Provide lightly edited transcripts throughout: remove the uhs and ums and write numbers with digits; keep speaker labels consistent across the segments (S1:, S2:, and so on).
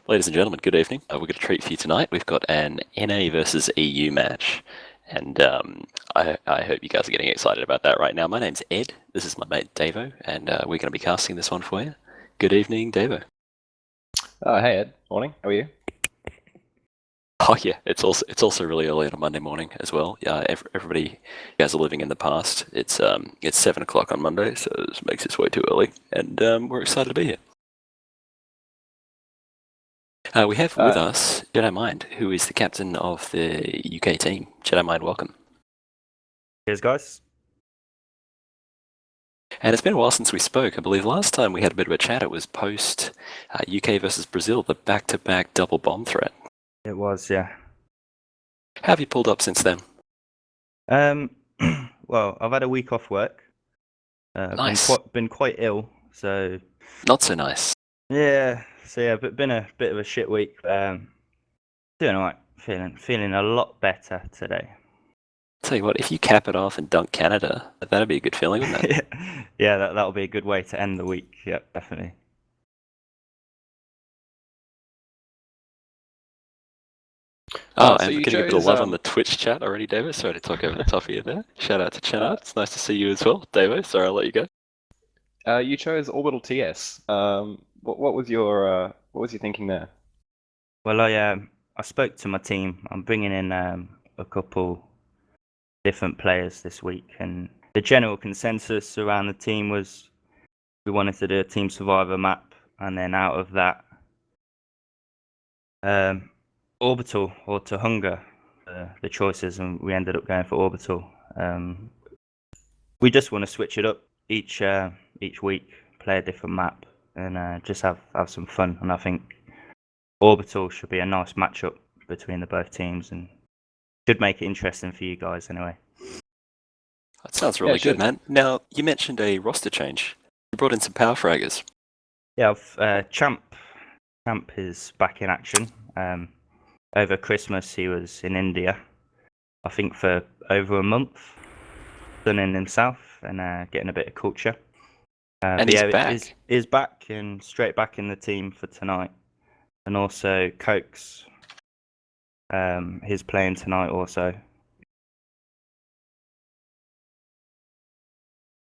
S1: Ladies and gentlemen, good evening. We've got a treat for you tonight. We've got an NA versus EU match, and I hope you guys are getting excited about that right now. My name's Ed. This is my mate Davo, and we're going to be casting this one for you. Good evening, Davo.
S2: Hey Ed, morning. How are you?
S1: Oh yeah, it's also really early on a Monday morning as well. Yeah, everybody, you guys are living in the past. It's 7 o'clock on Monday, so this makes it way too early, and we're excited to be here. We have with us Jedi Mind, who is the captain of the UK team. Jedi Mind, welcome.
S3: Cheers, guys.
S1: And it's been a while since we spoke. I believe last time we had a bit of a chat, it was post UK versus Brazil, the back-to-back double bomb threat.
S3: It was, yeah.
S1: How have you pulled up since then?
S3: Well, I've had a week off work.
S1: Nice.
S3: Been quite ill, so...
S1: Not so nice.
S3: Yeah, so yeah, but been a bit of a shit week. Doing alright, feeling a lot better today.
S1: Tell you what, if you cap it off and dunk Canada, that'd be a good feeling, wouldn't it?
S3: Yeah, that'll be a good way to end the week. Yeah, definitely.
S1: Oh, and we're getting a bit of love on the Twitch chat already, Davo. Sorry to talk over the top of you there. Shout out to Chana. It's nice to see you as well, Davo. Sorry, I'll let you go.
S2: You chose Orbital TS. What was your thinking there?
S3: Well, I spoke to my team. I'm bringing in a couple different players this week, and the general consensus around the team was we wanted to do a Team Survivor map, and then out of that, Orbital or Tahunga, the choices, and we ended up going for Orbital. We just want to switch it up each week, play a different map, and just have some fun. And I think Orbital should be a nice matchup between the both teams, and should make it interesting for you guys anyway.
S1: That sounds really good, man. Now, you mentioned a roster change. You brought in some power fraggers.
S3: Yeah, Champ is back in action. Over Christmas, he was in India, I think for over a month, sunning himself and getting a bit of culture.
S1: And he's back.
S3: He's back and straight back in the team for tonight. And also Cokes, he's playing tonight also.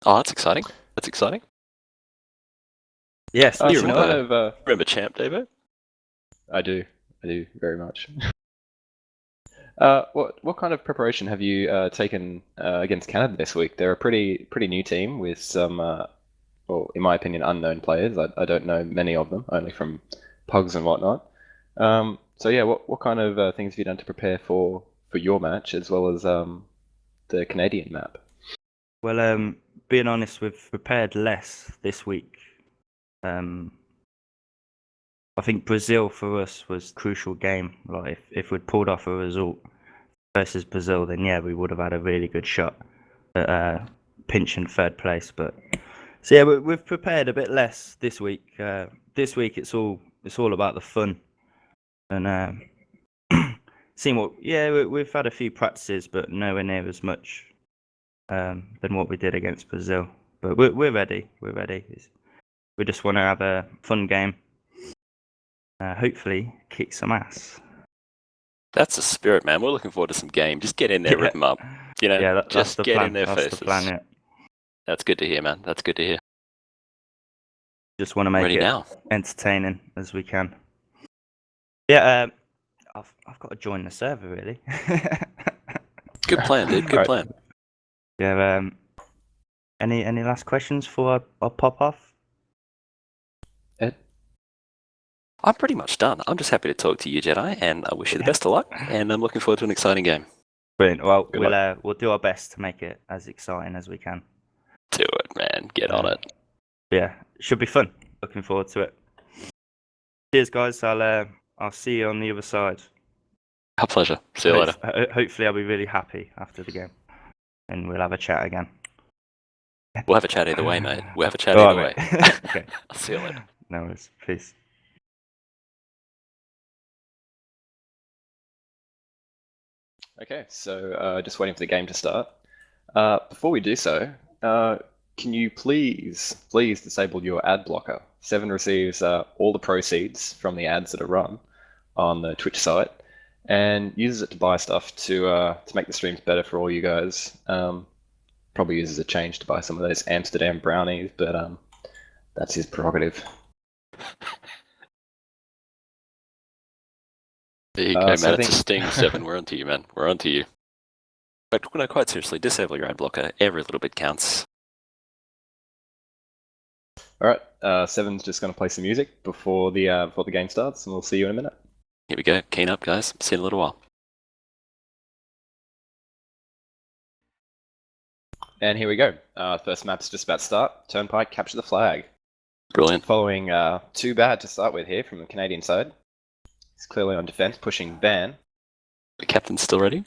S1: Oh, that's exciting. That's exciting.
S3: Yes,
S1: you remember Champ, Davo?
S2: I do very much. What kind of preparation have you taken against Canada this week? They're a pretty new team with some, well, in my opinion, unknown players. I don't know many of them, only from pugs and whatnot. So yeah, what kind of things have you done to prepare for your match as well as the Canadian map?
S3: Well, being honest, we've prepared less this week. I think Brazil for us was a crucial game. Like if we'd pulled off a result versus Brazil, then yeah, we would have had a really good shot at pinching third place. But so yeah, we've prepared a bit less this week. This week it's all about the fun and seeing what. Yeah, we've had a few practices, but nowhere near as much than what we did against Brazil. But we're ready. We're ready. We just want to have a fun game. Hopefully, kick some ass.
S1: That's the spirit, man. We're looking forward to some game. Just get in there, rip them up. You know,
S3: yeah,
S1: just
S3: the
S1: get
S3: plan.
S1: in their
S3: That's
S1: faces.
S3: The plan, yeah.
S1: That's good to hear, man. That's good to hear.
S3: Just want to make
S1: Ready
S3: it
S1: now.
S3: Entertaining as we can. Yeah, I've got to join the server really.
S1: Good plan, dude. Good plan.
S3: Yeah. Any last questions before I pop off?
S2: Ed?
S1: I'm pretty much done. I'm just happy to talk to you, Jedi, and I wish you the best of luck. And I'm looking forward to an exciting game.
S3: Brilliant. Well, we'll do our best to make it as exciting as we can.
S1: Do it, man. Get on it.
S3: Yeah, it should be fun. Looking forward to it. Cheers, guys. I'll see you on the other side.
S1: Our pleasure. See you later.
S3: Hopefully, I'll be really happy after the game, and we'll have a chat again.
S1: We'll have a chat either way, mate. We'll have a chat either way.
S3: Okay.
S1: I'll see you later.
S3: No worries. Peace.
S2: Okay, so just waiting for the game to start. Before we do so, can you please disable your ad blocker Seven receives all the proceeds from the ads that are run on the Twitch site, and uses it to buy stuff to make the streams better for all you guys. Probably uses a change to buy some of those Amsterdam brownies, but that's his prerogative.
S1: There you go, man.
S2: so I
S1: It's a
S2: think-
S1: sting, Seven. We're onto you, man. We're onto you. But no, quite seriously, disable your ad blocker. Every little bit counts.
S2: Alright, Seven's just going to play some music before the game starts, and we'll see you in a minute.
S1: Here we go. Keen up, guys. See you in a little while.
S2: And here we go. First map's just about to start. Turnpike, capture the flag.
S1: Brilliant.
S2: Following too bad to start with here from the Canadian side. He's clearly on defense, pushing Van.
S1: The captain's still ready?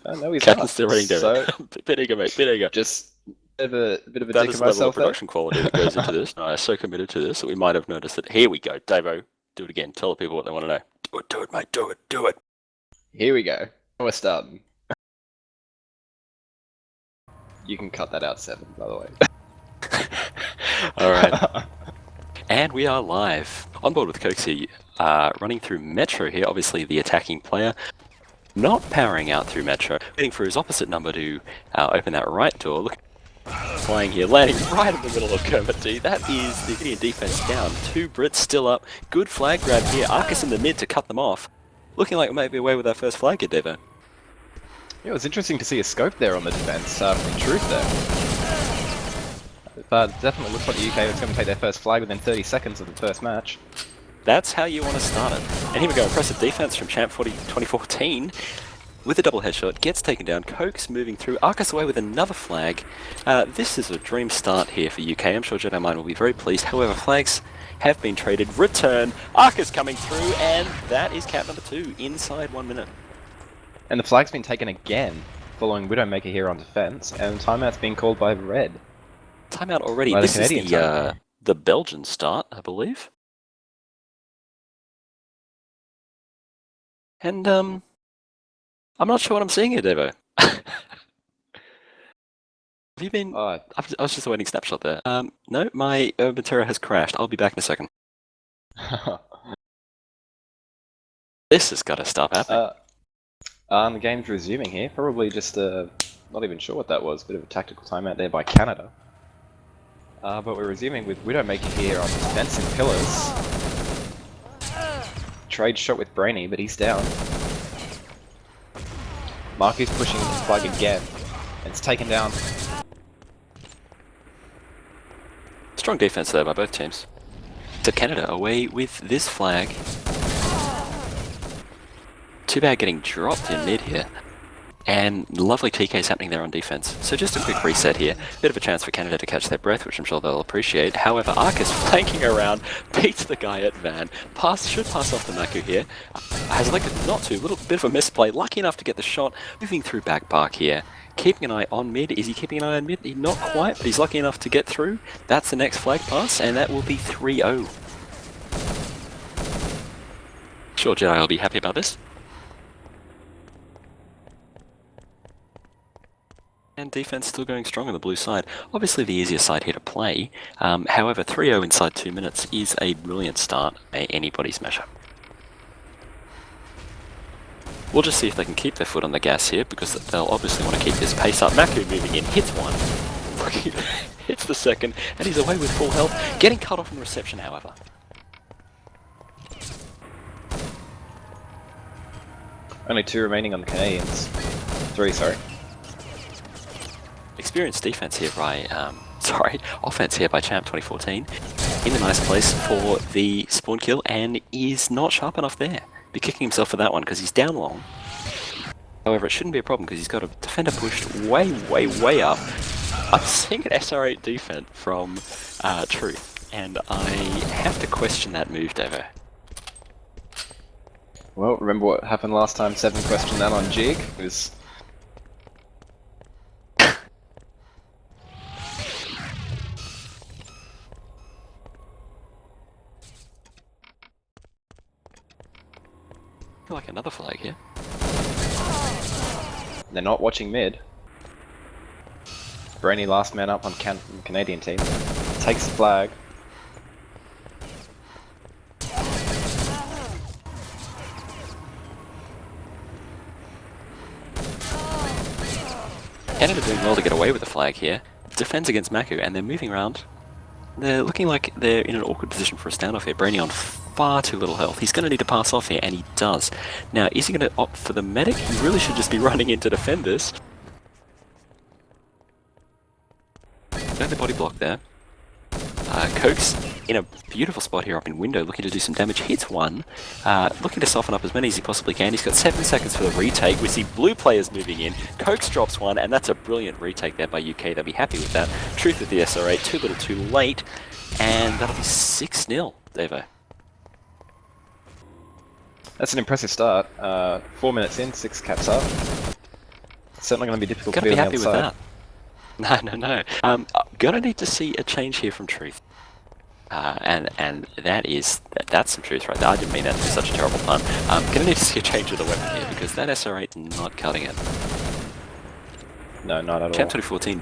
S2: No, he's
S1: Captain's
S2: not.
S1: still ready,
S2: So,
S1: bit eager, mate. Bit eager.
S2: just a bit of a
S1: That
S2: dick
S1: is
S2: of
S1: the level of
S2: myself there.
S1: production quality that goes into this. No, I'm so committed to this that we might have noticed that. Here we go. Davo, do it again. Tell the people what they want to know. Do it, mate. Do it.
S2: Here we go. We're starting. You can cut that out, Seven, by the way.
S1: All right. And we are live. On board with Cokes here, running through Metro here, obviously the attacking player. Not powering out through Metro, waiting for his opposite number to open that right door. Look, flying here, landing right in the middle of Kermit D. That is the Canadian defense down. Two Brits still up. Good flag grab here. Arcus in the mid to cut them off. Looking like we might be away with our first flag here, Devo.
S2: Yeah, it was interesting to see a scope there on the defense from Truth there. Definitely looks like the UK was going to take their first flag within 30 seconds of the first match.
S1: That's how you want to start it. And here we go, impressive defense from Champ 2014 with a double headshot, gets taken down, Cokes moving through, Arcus away with another flag. This is a dream start here for UK. I'm sure Jedi Mind will be very pleased. However, flags have been traded. Return, Arcus coming through, and that is cap number 2 inside 1 minute.
S2: And the flag's been taken again, following Widowmaker here on defense, and timeout's been called by Red.
S1: Timeout already.
S2: By the
S1: This is
S2: Canadian
S1: the Belgian start, I believe. And I'm not sure what I'm seeing here, Devo. Have you been? I was just awaiting snapshot there. No, my Urban Terror has crashed. I'll be back in a second. This has got to stop happening.
S2: The game's resuming here. Probably just not even sure what that was. Bit of a tactical timeout there by Canada. But we're resuming with Widowmaker here on defense and pillars. Trade shot with Brainy, but he's down. Marky's pushing the flag again. And it's taken down.
S1: Strong defense there by both teams. So Canada away with this flag. Too bad getting dropped in mid here. And lovely TKs happening there on defense. So just a quick reset here. Bit of a chance for Canada to catch their breath, which I'm sure they'll appreciate. However, Arcus flanking around, beats the guy at Van. Should pass off to Maku here. Has elected not to. Little bit of a misplay. Lucky enough to get the shot. Moving through back park here. Keeping an eye on mid. Is he keeping an eye on mid? Not quite, but he's lucky enough to get through. That's the next flag pass, and that will be 3-0. Sure, Jedi will be happy about this. And defense still going strong on the blue side. Obviously the easier side here to play. However, 3-0 inside 2 minutes is a brilliant start by anybody's measure. We'll just see if they can keep their foot on the gas here, because they'll obviously want to keep this pace up. Maku moving in, hits one. Hits the second, and he's away with full health. Getting cut off in reception, however.
S2: Only 2 remaining on the Canadians. 3, sorry.
S1: Experienced defense here by, offense here by Champ 2014. In a nice place for the spawn kill, and is not sharp enough there. Be kicking himself for that one because he's down long. However, it shouldn't be a problem because he's got a defender pushed way, way, way up. I'm seeing an SR8 defense from Truth, and I have to question that move, Devo.
S2: Well, remember what happened last time? 7 questioned that on Jig. It was...
S1: Like another flag here.
S2: They're not watching mid. Brainy last man up on Canadian team. Takes the flag.
S1: Canada doing well to get away with the flag here. Defends against Maku, and they're moving around. They're looking like they're in an awkward position for a standoff here. Brainy on far too little health. He's going to need to pass off here, and he does. Now, is he going to opt for the medic? He really should just be running in to defend this. Don't the body block there. Coke's in a beautiful spot here up in window, looking to do some damage. Hits one, looking to soften up as many as he possibly can. He's got 7 seconds for the retake. We see blue players moving in. Coke's drops one, and that's a brilliant retake there by UK. They'll be happy with that. Truth with the SR8, too little too late, and that'll be 6-0, Davo.
S2: That's an impressive start. 4 minutes in, 6 caps up. Certainly going to be difficult to be on the
S1: happy with
S2: outside.
S1: that. No. Gonna need to see a change here from Truth. And that's some truth right there. I didn't mean that to be such a terrible pun. Gonna need to see a change of the weapon here, because that SR8 not cutting it.
S2: No, not at all.
S1: Champ 2014,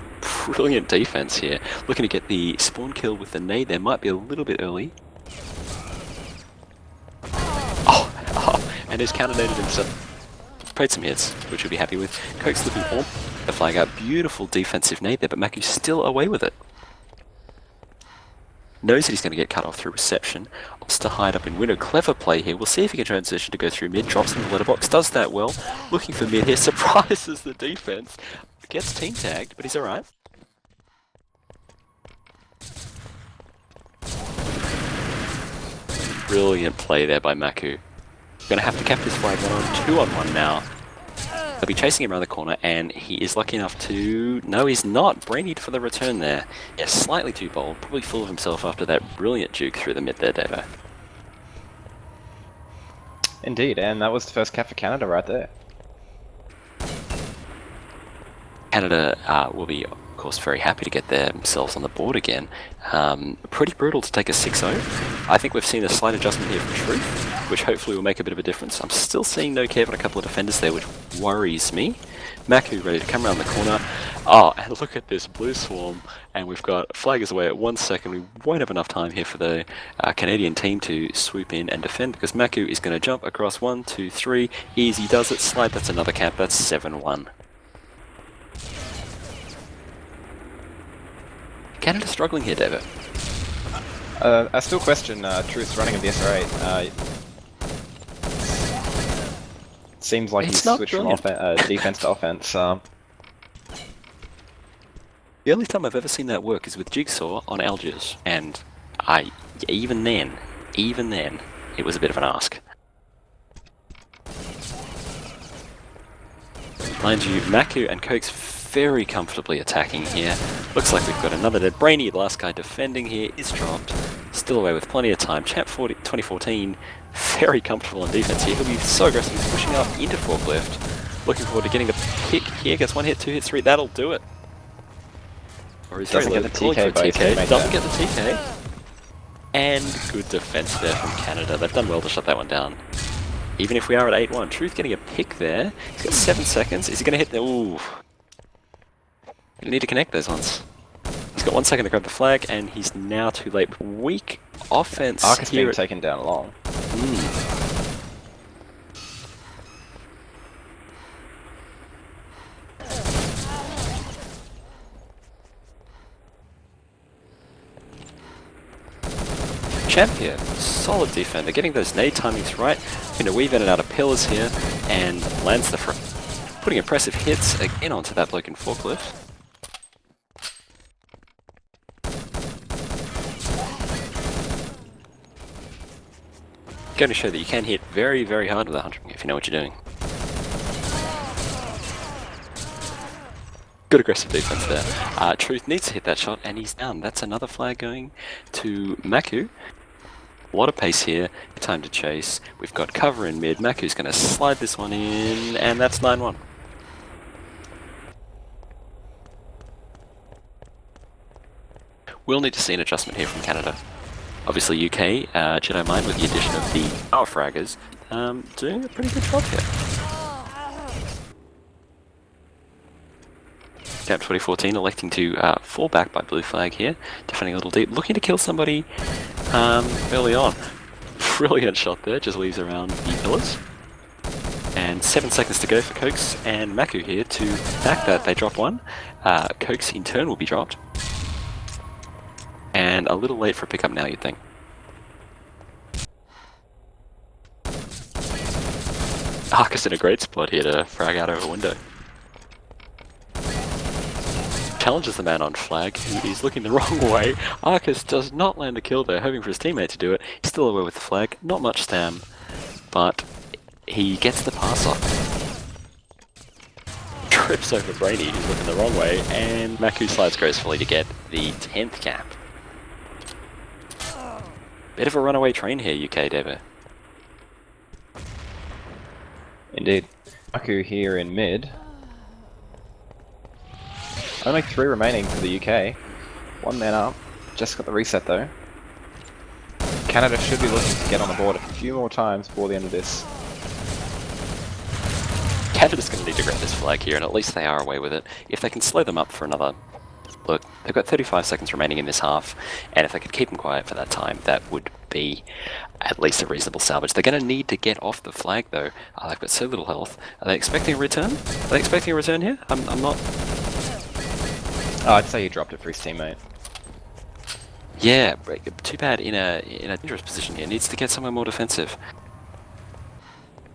S1: brilliant defense here. Looking to get the spawn kill with the nade there. Might be a little bit early. And he's counter-naded himself. Paid some hits, which we'll be happy with. Coke's looking on the flag out. Beautiful defensive nade there, but Maku's still away with it. Knows that he's going to get cut off through reception. Wants to hide up in window. Clever play here. We'll see if he can transition to go through mid. Drops in the letterbox. Does that well. Looking for mid here. Surprises the defense. Gets team tagged, but he's alright. Brilliant play there by Maku. Going to have to cap this flag 1-on-2-on-1 now. They'll be chasing him around the corner, and he is lucky enough to... No, he's not. Brainied for the return there. Yeah, slightly too bold. Probably full of himself after that brilliant juke through the mid there, Davo.
S2: Indeed, and that was the first cap for Canada right there.
S1: Canada will be, of course, very happy to get themselves on the board again. Pretty brutal to take a 6-0. I think we've seen a slight adjustment here from Truth, which hopefully will make a bit of a difference. I'm still seeing no Kev on a couple of defenders there, which worries me. Maku ready to come around the corner. Oh, and look at this blue swarm, and we've got flaggers away at 1 second. We won't have enough time here for the Canadian team to swoop in and defend, because Maku is going to jump across 1, 2, 3. Easy does it. Slide, that's another cap. That's 7-1. Canada struggling here, Davo.
S2: I still question Truth's running of the SR8. Seems like he's switched from defense to offense. The
S1: only time I've ever seen that work is with Jigsaw on Algiers, and even then, it was a bit of an ask. Mind you, Maku and Coke's very comfortably attacking here. Looks like we've got another dead. Brainy, the last guy defending here, is dropped. Still away with plenty of time. Champ 2014, very comfortable on defense here. He'll be so aggressive. He's pushing up into forklift. Looking forward to getting a pick here. Gets 1 hit, 2 hits, 3. That'll do it. Or he's
S2: doesn't get the TK,
S1: Doesn't get the TK. And good defense there from Canada. They've done well to shut that one down. Even if we are at 8-1. Truth getting a pick there. He's got 7 seconds. Is he going to hit the... Ooh. You need to connect those ones. He's got 1 second to grab the flag, and he's now too late. Weak offense
S2: Arc
S1: here.
S2: being taken down long.
S1: Champion, solid defender, getting those nade timings right. Going to weave in and out of pillars here, and lands the front. Putting impressive hits again onto that bloke in forklift. Going to show that you can hit very, very hard with 100 if you know what you're doing. Good aggressive defense there. Truth needs to hit that shot, and he's down. That's another flag going to Maku. A lot of pace here. Time to chase. We've got cover in mid. Maku's going to slide this one in, and that's 9-1. We'll need to see an adjustment here from Canada. Obviously UK, Jedi Mind with the addition of the power fraggers, doing a pretty good job here. NationsCup 2014 electing to fall back by blue flag here, defending a little deep, looking to kill somebody early on. Brilliant shot there, just leaves around the pillars. And 7 seconds to go for Cokes and Maku here to back that. They drop one. Cokes in turn will be dropped. And a little late for a pickup now, you'd think. Arcus in a great spot here to frag out over window. Challenges the man on flag, who is looking the wrong way. Arcus does not land a kill there, hoping for his teammate to do it. He's still away with the flag, not much stam, but he gets the pass off. Trips over Brainy, who's looking the wrong way, and Maku slides gracefully to get the 10th cap. Bit of a runaway train here, UK Davo.
S2: Indeed. Maku here in mid. Only 3 remaining for the UK. 1 man up. Just got the reset though. Canada should be looking to get on the board a few more times before the end of this.
S1: Canada's going to need to grab this flag here, and at least they are away with it. If they can slow them up for another... Look, they've got 35 seconds remaining in this half, and if they could keep them quiet for that time, that would be at least a reasonable salvage. They're going to need to get off the flag, though. They've got so little health. Are they expecting a return? Are they expecting a return here? I'm not...
S2: Oh, I'd say he dropped it for his teammate.
S1: Yeah, too bad in a dangerous position here. Needs to get somewhere more defensive.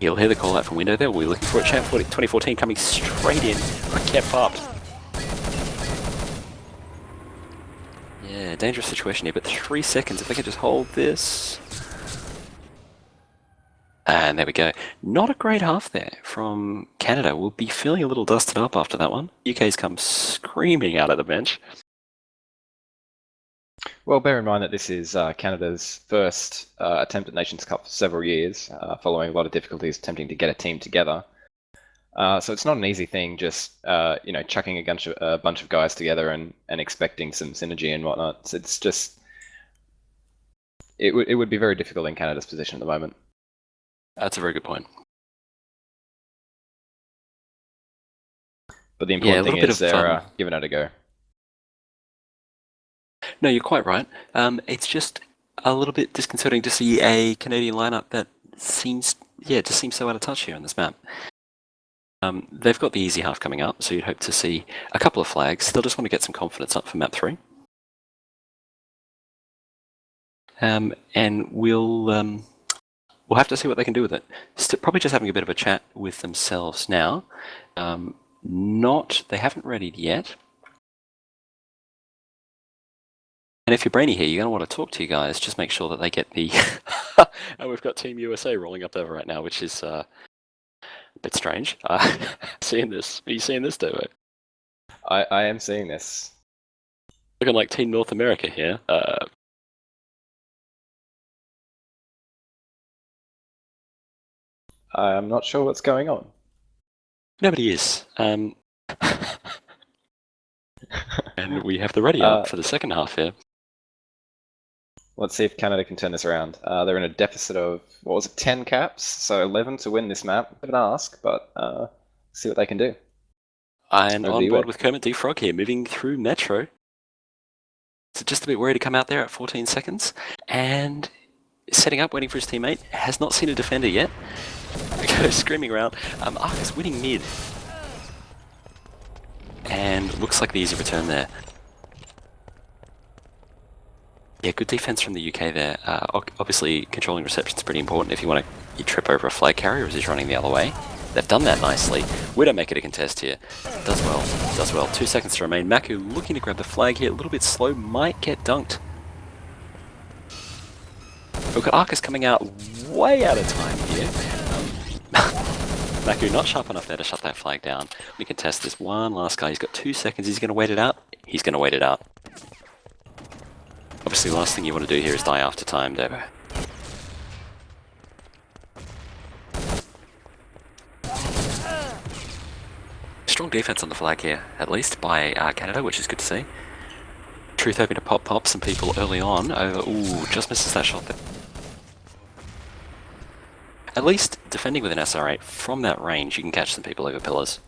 S1: He'll hear the call out from window there. We're looking for it. Champ 2014 coming straight in. Kept up. Yeah, dangerous situation here, but 3 seconds if they can just hold this. And there we go. Not a great half there from Canada. We'll be feeling a little dusted up after that one. UK's come screaming out of the bench.
S2: Well, bear in mind that this is Canada's first attempt at Nations Cup for several years, following a lot of difficulties attempting to get a team together. So it's not an easy thing, just chucking a bunch of guys together and expecting some synergy and whatnot. It's just it would be very difficult in Canada's position at the moment.
S1: That's a very good point.
S2: But the important thing is they're giving it a go.
S1: No, you're quite right. It's just a little bit disconcerting to see a Canadian lineup that seems so out of touch here on this map. They've got the easy half coming up, so you'd hope to see a couple of flags. They'll just want to get some confidence up for map 3. And we'll have to see what they can do with it. Probably just having a bit of a chat with themselves now. They haven't readied yet. And if you're brainy here, you're going to want to talk to you guys. Just make sure that they get the... And we've got Team USA rolling up there right now, which is a bit strange. Seeing this. Are you seeing this, Davo?
S2: I am seeing this.
S1: Looking like Team North America here.
S2: I'm not sure what's going on.
S1: Nobody is. And we have the ready up for the second half here.
S2: Let's see if Canada can turn this around. They're in a deficit of, 10 caps? So 11 to win this map. Bit of an ask, but see what they can do.
S1: And on board with Kermit D. Frog here, moving through Metro. So just a bit worried to come out there at 14 seconds. And setting up, waiting for his teammate. Has not seen a defender yet. Goes screaming around. Arcus winning mid. And looks like the easy return there. Yeah, good defense from the UK there. Obviously, controlling reception is pretty important if you trip over a flag carrier as he's running the other way. They've done that nicely. We don't make it a contest here. Does well. 2 seconds to remain. Maku looking to grab the flag here. A little bit slow. Might get dunked. We've got Arcus coming out way out of time here. Maku not sharp enough there to shut that flag down. We can test this one last guy. He's got 2 seconds. He's going to wait it out. He's going to wait it out. Obviously, the last thing you want to do here is die after time, Davo. Strong defense on the flag here, at least, by Canada, which is good to see. Truth hoping to pop some people early on. Ooh, just misses that shot there. At least, defending with an SR8, from that range, you can catch some people over pillars.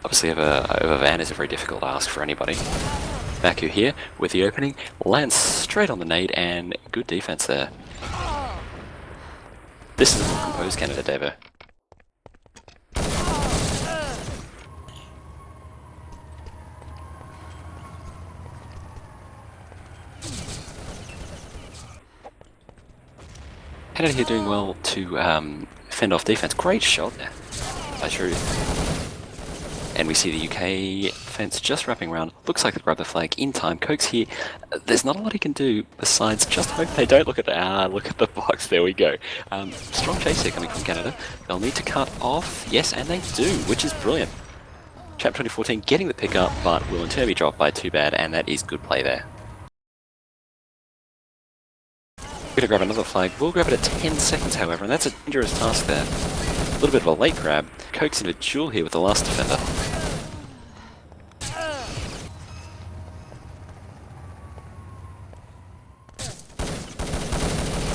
S1: Obviously, over Van is a very difficult ask for anybody. Maku here with the opening, lands straight on the nade, and good defense there. This is a more composed Canada, Davo. Canada here doing well to fend off defense. Great shot there by Truth. And we see the UK fence just wrapping around. Looks like they grab the flag in time. Coke's here. There's not a lot he can do besides just hope they don't look at the box. There we go. Strong chase here coming from Canada. They'll need to cut off. Yes, and they do, which is brilliant. Chap 2014 getting the pick up, but will in turn be dropped by too bad, and that is good play there. We're going to grab another flag. We'll grab it at 10 seconds, however, and that's a dangerous task there. A little bit of a late grab. Coke's in a duel here with the last defender.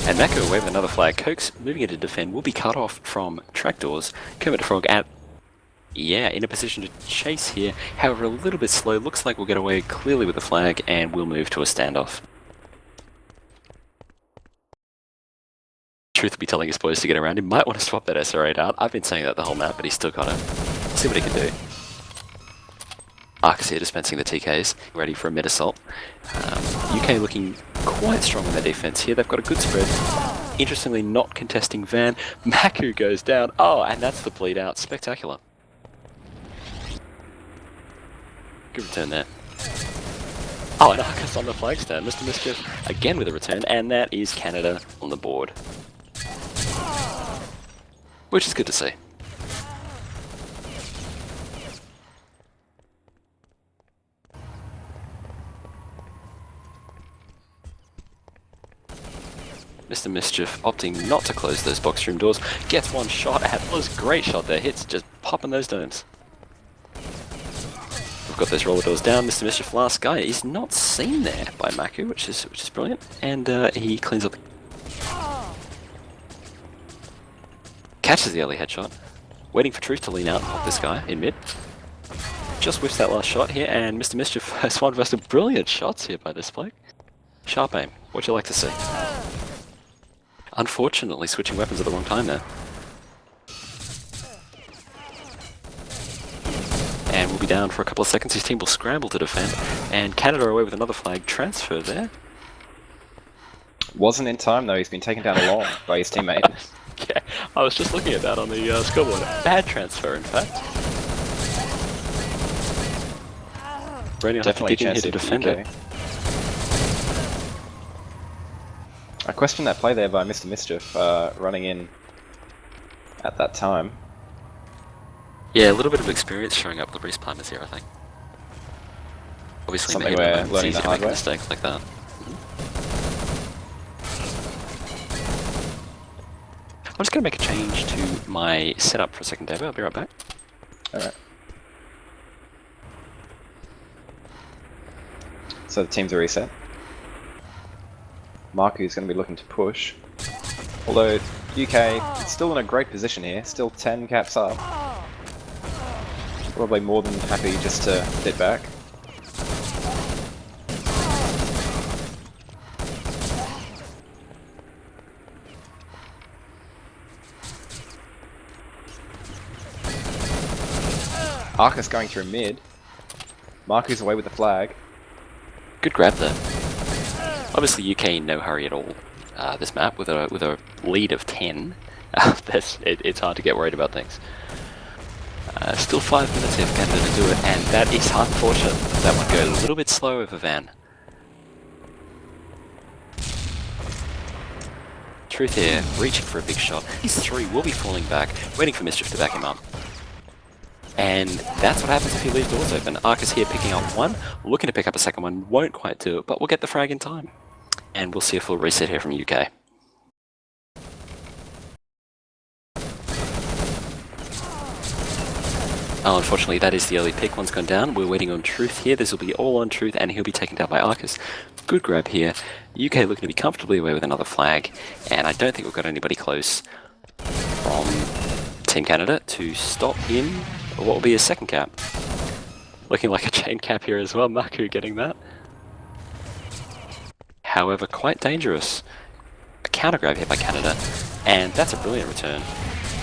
S1: And Mako away with another flag. Coke's moving in to defend. Will be cut off from trapdoors. Kermit the Frog in a position to chase here. However, a little bit slow. Looks like we'll get away clearly with the flag, and we'll move to a standoff. Truth will be telling his boys to get around. He might want to swap that SR8 out. I've been saying that the whole map, but he's still got it. See what he can do. Arcus here dispensing the TKs, ready for a mid assault. UK looking quite strong in their defense here. They've got a good spread. Interestingly, not contesting Van. Maku goes down. Oh, and that's the bleed out. Spectacular. Good return there. Oh, and Arcus on the flag stand. Mr. Mischief again with a return, and that is Canada on the board. Which is good to see. Mr. Mischief opting not to close those box room doors. Gets one shot at was great shot there. Hits just popping those domes. We've got those roller doors down. Mr. Mischief, last guy, is not seen there by Maku, which is brilliant. And he cleans up. Catches the early headshot. Waiting for Truth to lean out of this guy in mid. Just whiffs that last shot here, and Mr. Mischief has one versus brilliant shots here by this play. Sharp aim. What'd you like to see? Unfortunately, switching weapons at the wrong time there. And we'll be down for a couple of seconds. His team will scramble to defend, and Canada are away with another flag transfer there.
S2: Wasn't in time though. He's been taken down along by his teammate.
S1: Yeah, I was just looking at that on the scoreboard. Bad transfer, in fact. Brady
S2: Definitely a chance
S1: to defend it.
S2: I question that play there by Mr. Mischief running in at that time.
S1: Yeah, a little bit of experience showing up with respawners here, I think. Obviously,
S2: something
S1: maybe
S2: we're
S1: it's
S2: learning
S1: easy
S2: the
S1: to
S2: hard
S1: make a
S2: way.
S1: mistake like that. I'm just going to make a change to my setup for a second, Davo. I'll be right back.
S2: Alright. So the teams are reset. Marku's going to be looking to push. Although UK is still in a great position here, still 10 caps up. Probably more than happy just to sit back. Arcus going through mid. Marku's away with the flag.
S1: Good grab there. Obviously, UK in no hurry at all. This map with a lead of 10. It's hard to get worried about things. Still 5 minutes here for Canada to do it, and that is unfortunate. That one goes a little bit slow over Van. Truth here, reaching for a big shot. His 3 will be falling back, waiting for Mischief to back him up. And that's what happens if he leaves doors open. Arcus here picking up one, looking to pick up a second one, won't quite do it, but we'll get the frag in time. And we'll see a full reset here from UK. Oh, unfortunately, that is the early pick. One's gone down. We're waiting on Truth here. This will be all on Truth, and he'll be taken down by Arcus. Good grab here. UK looking to be comfortably away with another flag, and I don't think we've got anybody close from Team Canada to stop in what will be a second cap. Looking like a chain cap here as well. Maku getting that. However, quite dangerous. A counter grab here by Canada, and that's a brilliant return.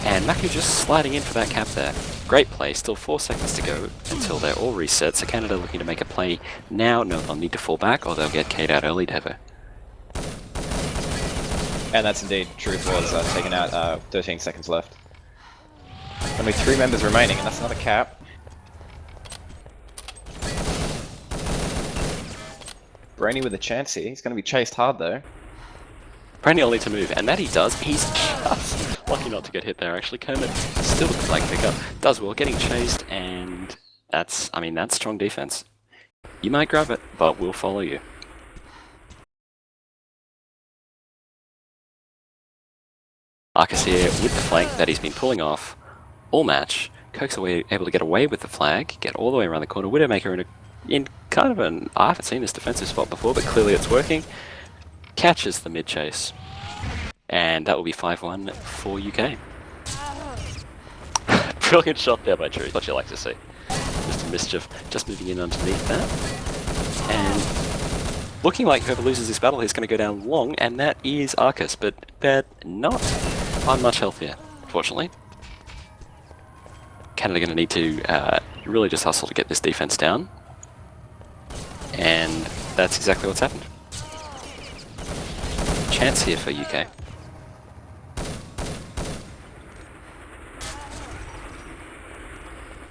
S1: And Maku just sliding in for that cap there. Great play, still 4 seconds to go until they're all reset, so Canada looking to make a play now. No, they'll need to fall back or they'll get K'd out early, Davo.
S2: And that's indeed Truth was taken out, 13 seconds left. Only 3 members remaining, and that's another cap. Brainy with a chance here. He's going to be chased hard though.
S1: Brandy will need to move, and that he does. He's just lucky not to get hit there, actually. Kermit still with the flag pickup. Does well, getting chased, and that's strong defense. You might grab it, but we'll follow you. Arcus here with the flank that he's been pulling off all match. Coke's able to get away with the flag, get all the way around the corner. Widowmaker in kind of an... I haven't seen this defensive spot before, but clearly it's working. Catches the mid chase. And that will be 5-1 for UK. Brilliant shot there by Truth, what you like to see. Mr. Mischief just moving in underneath that. And looking like whoever loses this battle is going to go down long, and that is Arcus, but they're not. I'm much healthier, unfortunately. Canada going to need to really just hustle to get this defense down. And that's exactly what's happened. Chance here for UK.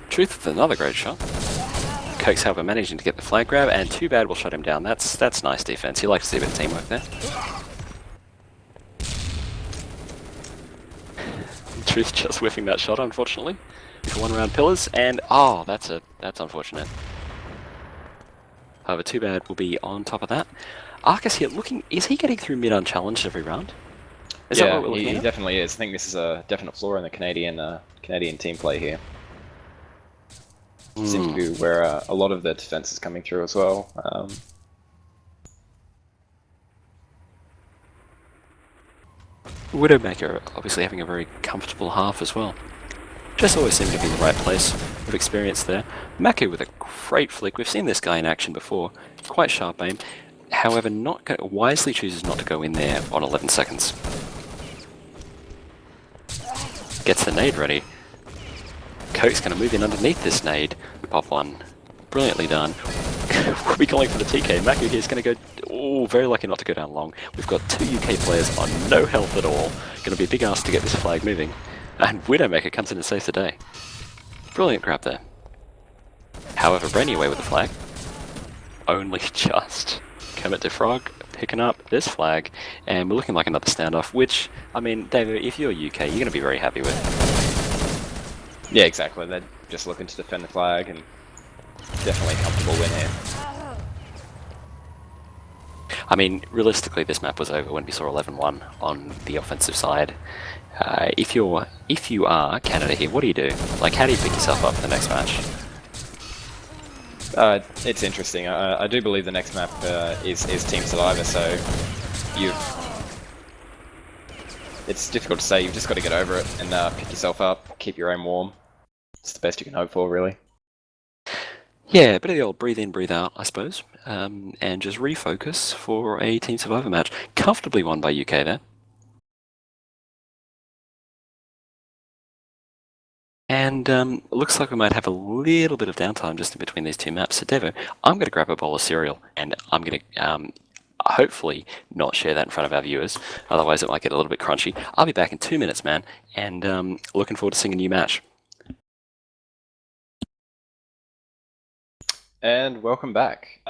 S1: Truth with another great shot. Coke's however managing to get the flag grab, and too bad will shut him down. That's nice defense. You like to see a bit of teamwork there. Truth just whiffing that shot, unfortunately. For 1 round pillars, and oh, that's unfortunate. However, too bad will be on top of that. Arcus here looking, is he getting through mid unchallenged every round? Is that what we're looking at?
S2: He definitely is. I think this is a definite flaw in the Canadian team play here. Seems to be where a lot of the defense is coming through as well.
S1: Widowmaker obviously having a very comfortable half as well. Just always seemed to be in the right place of experience there. Maku with a great flick. We've seen this guy in action before. Quite sharp aim. However, wisely chooses not to go in there on 11 seconds. Gets the nade ready. Coke's going to move in underneath this nade. Pop one. Brilliantly done. We'll be going for the TK. Maku here is going to go... Oh, very lucky not to go down long. We've got 2 UK players on no health at all. Going to be a big ask to get this flag moving. And Widowmaker comes in and saves the day. Brilliant grab there. However, Brainy away with the flag. Only just. Kermit to Frog picking up this flag, and we're looking like another standoff, which, I mean, David, if you're UK, you're going to be very happy with.
S2: Yeah, exactly. They're just looking to defend the flag, and definitely a comfortable win here.
S1: I mean, realistically, this map was over when we saw 11-1 on the offensive side. If you are Canada here, what do you do? Like, how do you pick yourself up for the next match?
S2: It's interesting. I do believe the next map is Team Survivor, so it's difficult to say. You've just got to get over it and pick yourself up, keep your aim warm. It's the best you can hope for, really.
S1: Yeah, a bit of the old breathe in, breathe out, I suppose, and just refocus for a Team Survivor match. Comfortably won by UK there. And looks like we might have a little bit of downtime just in between these 2 maps. So Devo, I'm going to grab a bowl of cereal, and I'm going to hopefully not share that in front of our viewers. Otherwise it might get a little bit crunchy. I'll be back in 2 minutes, man, and looking forward to seeing a new match.
S2: And welcome back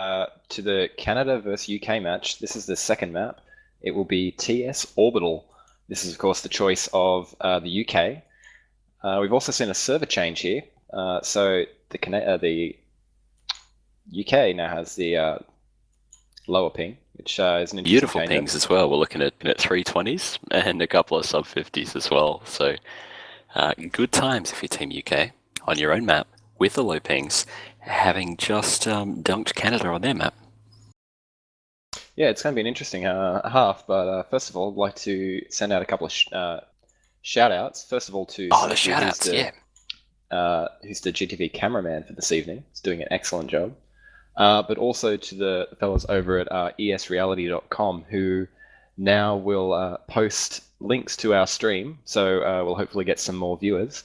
S2: to the Canada versus UK match. This is the second map. It will be TS Orbital. This is, of course, the choice of the UK. We've also seen a server change here. So the UK now has the lower ping, which is an interesting
S1: Beautiful
S2: change.
S1: pings as well. We're looking at 320s and a couple of sub 50s as well. So good times if you're Team UK on your own map with the low pings, having just dunked Canada on their map.
S2: Yeah, it's going to be an interesting half, but first of all, I'd like to send out a couple of shout-outs. First of all to...
S1: Oh, the shout-outs, yeah.
S2: who's the GTV cameraman for this evening. He's doing an excellent job. But also to the fellas over at esreality.com, who now will post links to our stream, so we'll hopefully get some more viewers.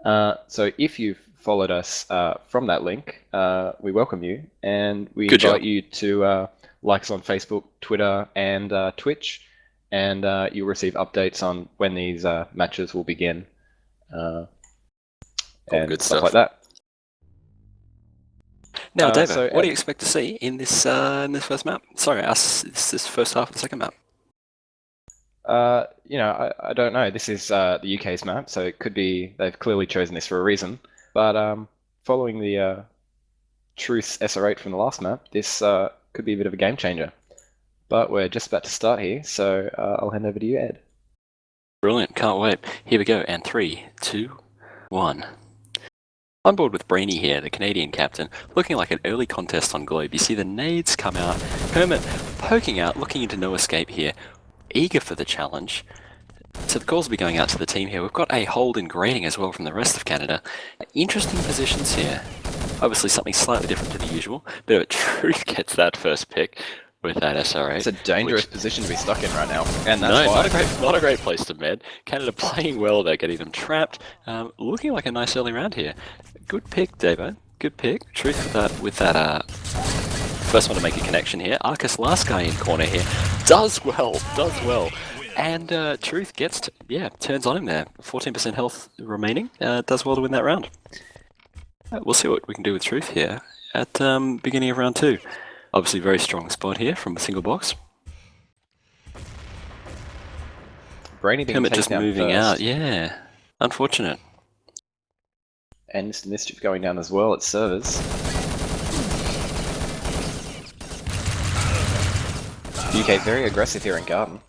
S2: So if you've followed us from that link, we welcome you, and we invite you to like us on Facebook, Twitter, and Twitch, and you'll receive updates on when these matches will begin, and
S1: good
S2: stuff
S1: stuff
S2: like that.
S1: Now, Davo,
S2: so,
S1: what do you expect to see in this first map? Sorry, this first half of the second map.
S2: I don't know. This is the UK's map, so it could be they've clearly chosen this for a reason. But following the Truth SR8 from the last map, this could be a bit of a game changer. But we're just about to start here, so I'll hand over to you, Ed.
S1: Brilliant, can't wait. Here we go, and 3, 2, 1. On board with Brainy here, the Canadian captain, looking like an early contest on Globe. You see the nades come out, Hermit poking out, looking into no escape here, eager for the challenge. So the calls will be going out to the team here. We've got a hold in grading as well from the rest of Canada. Interesting positions here. Obviously something slightly different to the usual, but Truth gets that first pick with that SR8.
S2: It's a dangerous position to be stuck in right now, and that's why.
S1: Not a great place to med. Canada playing well, they're getting them trapped. Looking like a nice early round here. Good pick, Davo. Good pick. Truth with that first one to make a connection here. Arcus, last guy in corner here, does well. And Truth turns on him there. 14% health remaining. Does well to win that round. We'll see what we can do with Truth here at beginning of round 2. Obviously very strong spot here from a single box.
S2: Brainy being
S1: Hermit just moving
S2: first.
S1: out, yeah. Unfortunate.
S2: And Mr. Mischief going down as well at servers. UK very aggressive here in Garden.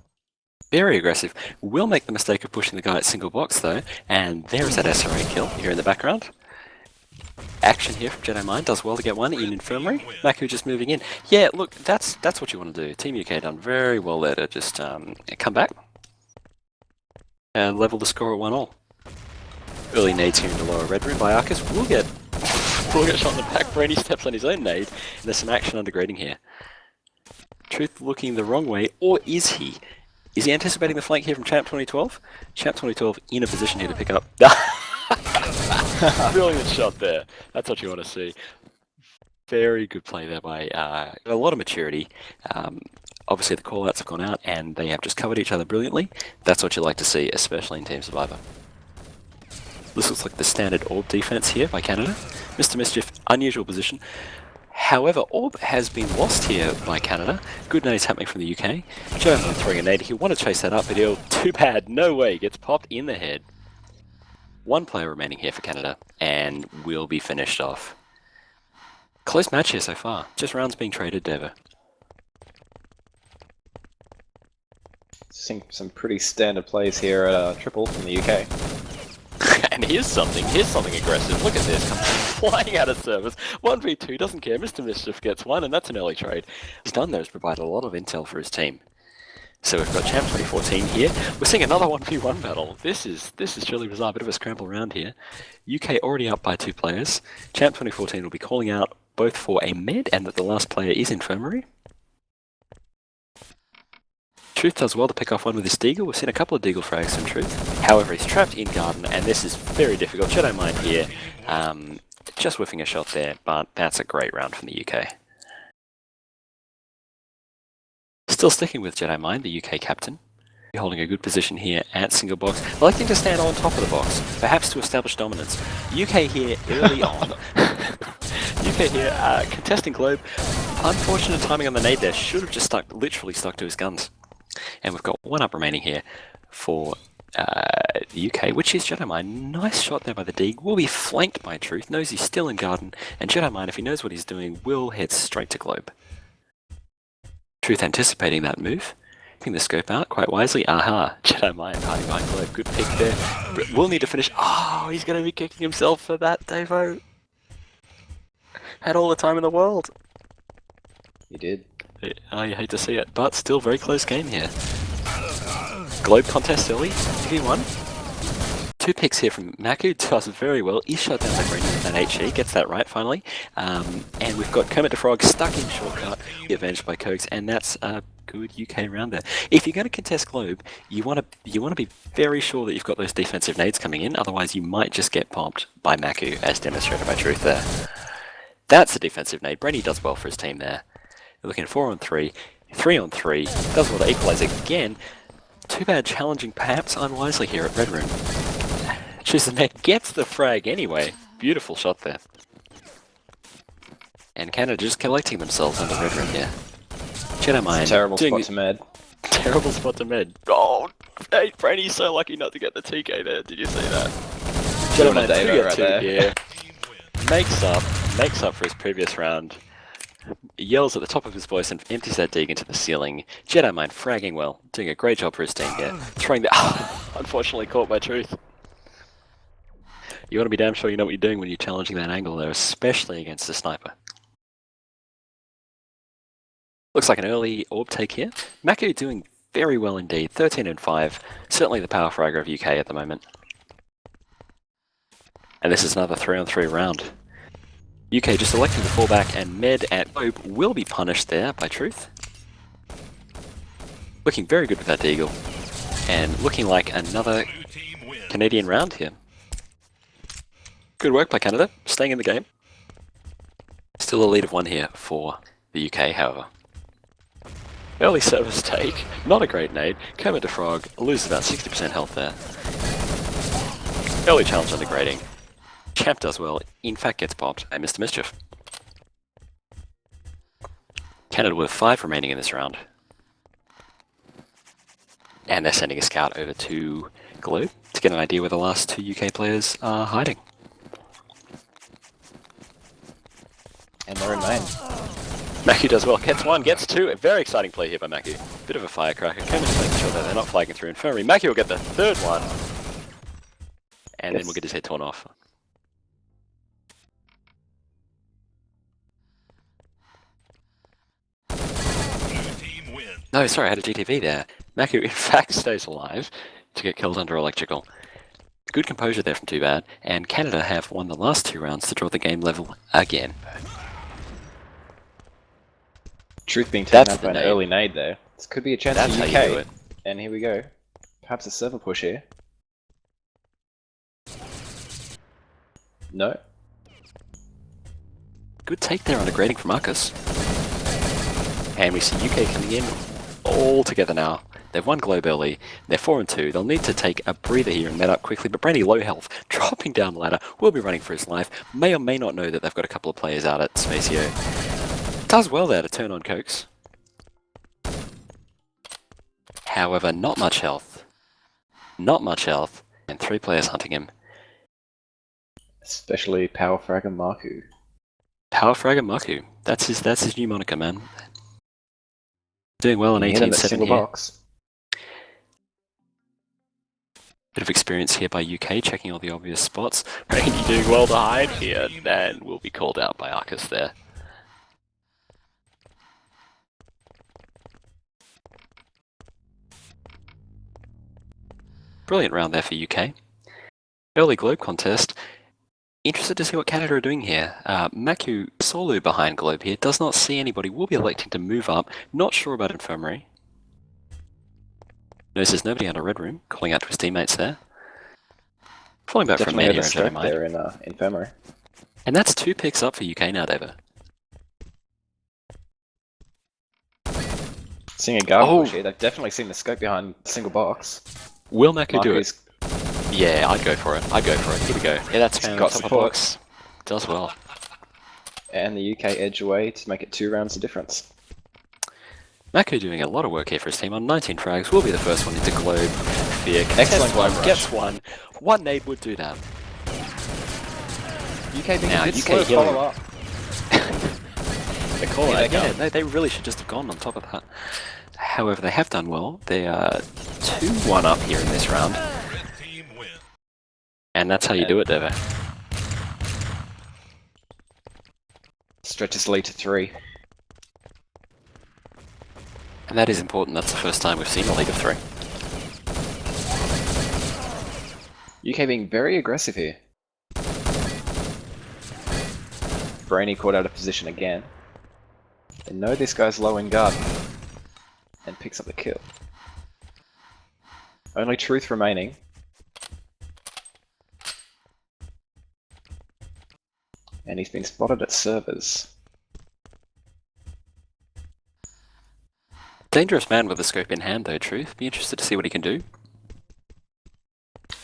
S1: Very aggressive. Will make the mistake of pushing the guy at single box though, and there is that SRA kill here in the background. Action here from Jedi Mind, does well to get one in Infirmary. Maku just moving in. Yeah, look, that's what you want to do. Team UK done very well there to just come back and level the score at 1-1. Early nades here in the lower red room by Arcus. Will get shot in the back. Brainy steps on his own nade. And there's some action undergrading here. Truth looking the wrong way, or is he? Is he anticipating the flank here from Champ 2012? Champ 2012 in a position here to pick up. Brilliant shot there. That's what you want to see. Very good play there by a lot of maturity. Obviously the call-outs have gone out and they have just covered each other brilliantly. That's what you like to see, especially in Team Survivor. This looks like the standard orb defense here by Canada. Mr. Mischief, unusual position. However, orb has been lost here by Canada. Good nades happening from the UK. Joe throwing a nade. He want to chase that up, but he'll too bad. No way. Gets popped in the head. One player remaining here for Canada, and will be finished off. Close match here so far. Just rounds being traded, Davo.
S2: Seeing some pretty standard plays here at triple from the UK.
S1: And here's something aggressive. Look at this, comes flying out of service. 1v2, doesn't care. Mr. Mischief gets one, and that's an early trade. He's done there is provided a lot of intel for his team. So we've got Champ 2014 here. We're seeing another 1v1 battle. This is truly bizarre. Bit of a scramble round here. UK already up by 2 players. Champ 2014 will be calling out both for a med and that the last player is Infirmary. Truth does well to pick off one with his Deagle. We've seen a couple of Deagle frags from Truth. However, he's trapped in Garden, and this is very difficult. Jedi Mind here, just whiffing a shot there, but that's a great round from the UK. Still sticking with Jedi Mind, the UK captain. Holding a good position here at single box. Electing to stand on top of the box, perhaps to establish dominance. UK here early on. UK here contesting Globe. Unfortunate timing on the nade there. Should have just literally stuck to his guns. And we've got one up remaining here for the UK, which is Jedi Mind. Nice shot there by the Deeg. Will be flanked by Truth. Knows he's still in Garden. And Jedi Mind, if he knows what he's doing, will head straight to Globe. Truth anticipating that move. Picking the scope out quite wisely. Aha, Jedi Mind hiding behind Globe. Good pick there. Will need to finish. Oh, he's going to be kicking himself for that, Davo. Had all the time in the world.
S2: He did.
S1: I hate to see it, but still very close game here. Globe contest early, 2v1. 2 picks here from Maku, does very well. He's shot down by Brendan with an HE, gets that right finally. And we've got Kermit the Frog stuck in shortcut, avenged by Cokes, and that's a good UK round there. If you're going to contest Globe, you want to be very sure that you've got those defensive nades coming in, otherwise you might just get pumped by Maku, as demonstrated by Truth there. That's a defensive nade. Brenny does well for his team there. They're looking at 4-on-3, 3-on-3, does well to equalise again. Too bad challenging perhaps unwisely here at Red Room. Chooses the net, gets the frag anyway. Beautiful shot there. And Canada just collecting themselves on the Red Room here. Jedi Mind.
S2: Terrible spot to med.
S1: Terrible spot to med. Oh, hey, Brady's so lucky not to get the TK there. Did you see that? Jedi Mind
S2: Davo right there.
S1: Yeah. Makes up for his previous round. He yells at the top of his voice and empties that dig into the ceiling. Jedi Mind fragging well, doing a great job for his team here. Throwing the unfortunately caught by Truth. You want to be damn sure you know what you're doing when you're challenging that angle there, especially against a sniper. Looks like an early orb take here. Maku doing very well indeed, 13-5. Certainly the power fragger of UK at the moment. And this is another 3-on-3 round. UK just electing to fall back, and Med at Globe will be punished there by Truth. Looking very good with that Deagle. And looking like another Canadian round here. Good work by Canada, staying in the game. Still a lead of 1 here for the UK, however. Early service take, not a great nade. Kermit the Frog loses about 60% health there. Early challenge on the grading. Champ does well, in fact gets popped, and Mr. Mischief. Canada with 5 remaining in this round. And they're sending a scout over to Globe to get an idea where the last 2 UK players are hiding.
S2: And they're in main.
S1: Maku does well, gets 1, gets 2. A very exciting play here by Maku. Bit of a firecracker. Kermit's making sure that they're not flagging through Infirmary. Maku will get the 3rd one. And then we'll get his head torn off. No, sorry, I had a GTV there. Maku, in fact, stays alive to get killed under electrical. Good composure there from Too Bad, and Canada have won the last 2 rounds to draw the game level again.
S2: Truth being taken up by an early nade there. This could be a chance
S1: That's
S2: for
S1: how
S2: UK.
S1: you do it.
S2: And here we go. Perhaps a server push here. No.
S1: Good take there on a grading from Marcus. And we see UK coming in all together now. They've won Globe early, they're 4-2, they'll need to take a breather here and met up quickly, but Brandy low health, dropping down the ladder, will be running for his life, may or may not know that they've got a couple of players out at Spacio. Does well there to turn on Cokes. However, not much health. Not much health, and 3 players hunting him.
S2: Especially Power Fragger Marku.
S1: Power Fragger Maku. That's his new moniker, man. Doing well in 18-7 here.
S2: Box.
S1: Bit of experience here by UK, checking all the obvious spots. Randy doing well to hide here, and will be called out by Arcus there. Brilliant round there for UK. Early Globe contest. Interested to see what Canada are doing here. Maku solo behind Globe here, does not see anybody, will be electing to move up, not sure about Infirmary. Knows there's nobody under Red Room, calling out to his teammates there. Falling back from man here in Jedi Mind.
S2: There in Infirmary.
S1: And that's 2 picks up for UK now, Davo.
S2: Seeing a guard push here, they've definitely seen the scope behind single box.
S1: Will Maku do it? Yeah, I'd go for it. Here we go. Yeah, that's found
S2: got
S1: top of
S2: support.
S1: box. Does well.
S2: And the UK edge away to make it 2 rounds of difference.
S1: Maku doing a lot of work here for his team on 19 frags. Will be the first one into Globe. Fear.
S2: Excellent
S1: one.
S2: Globe rush.
S1: Gets 1. 1 nade would do that.
S2: UK being
S1: Now,
S2: a bit
S1: UK
S2: slow to
S1: healing.
S2: follow up.
S1: The call out.
S2: Yeah,
S1: Yeah, they really should just have gone on top of that. However, they have done well. They are 2-1 up here in this round. And that's how you do it, Devo.
S2: Stretches lead to 3.
S1: And that is important. That's the first time we've seen a league of 3.
S2: UK being very aggressive here. Brainy caught out of position again. They know this guy's low in guard and picks up the kill. Only Truth remaining. And he's been spotted at servers.
S1: Dangerous man with a scope in hand, though, Truth. Be interested to see what he can do.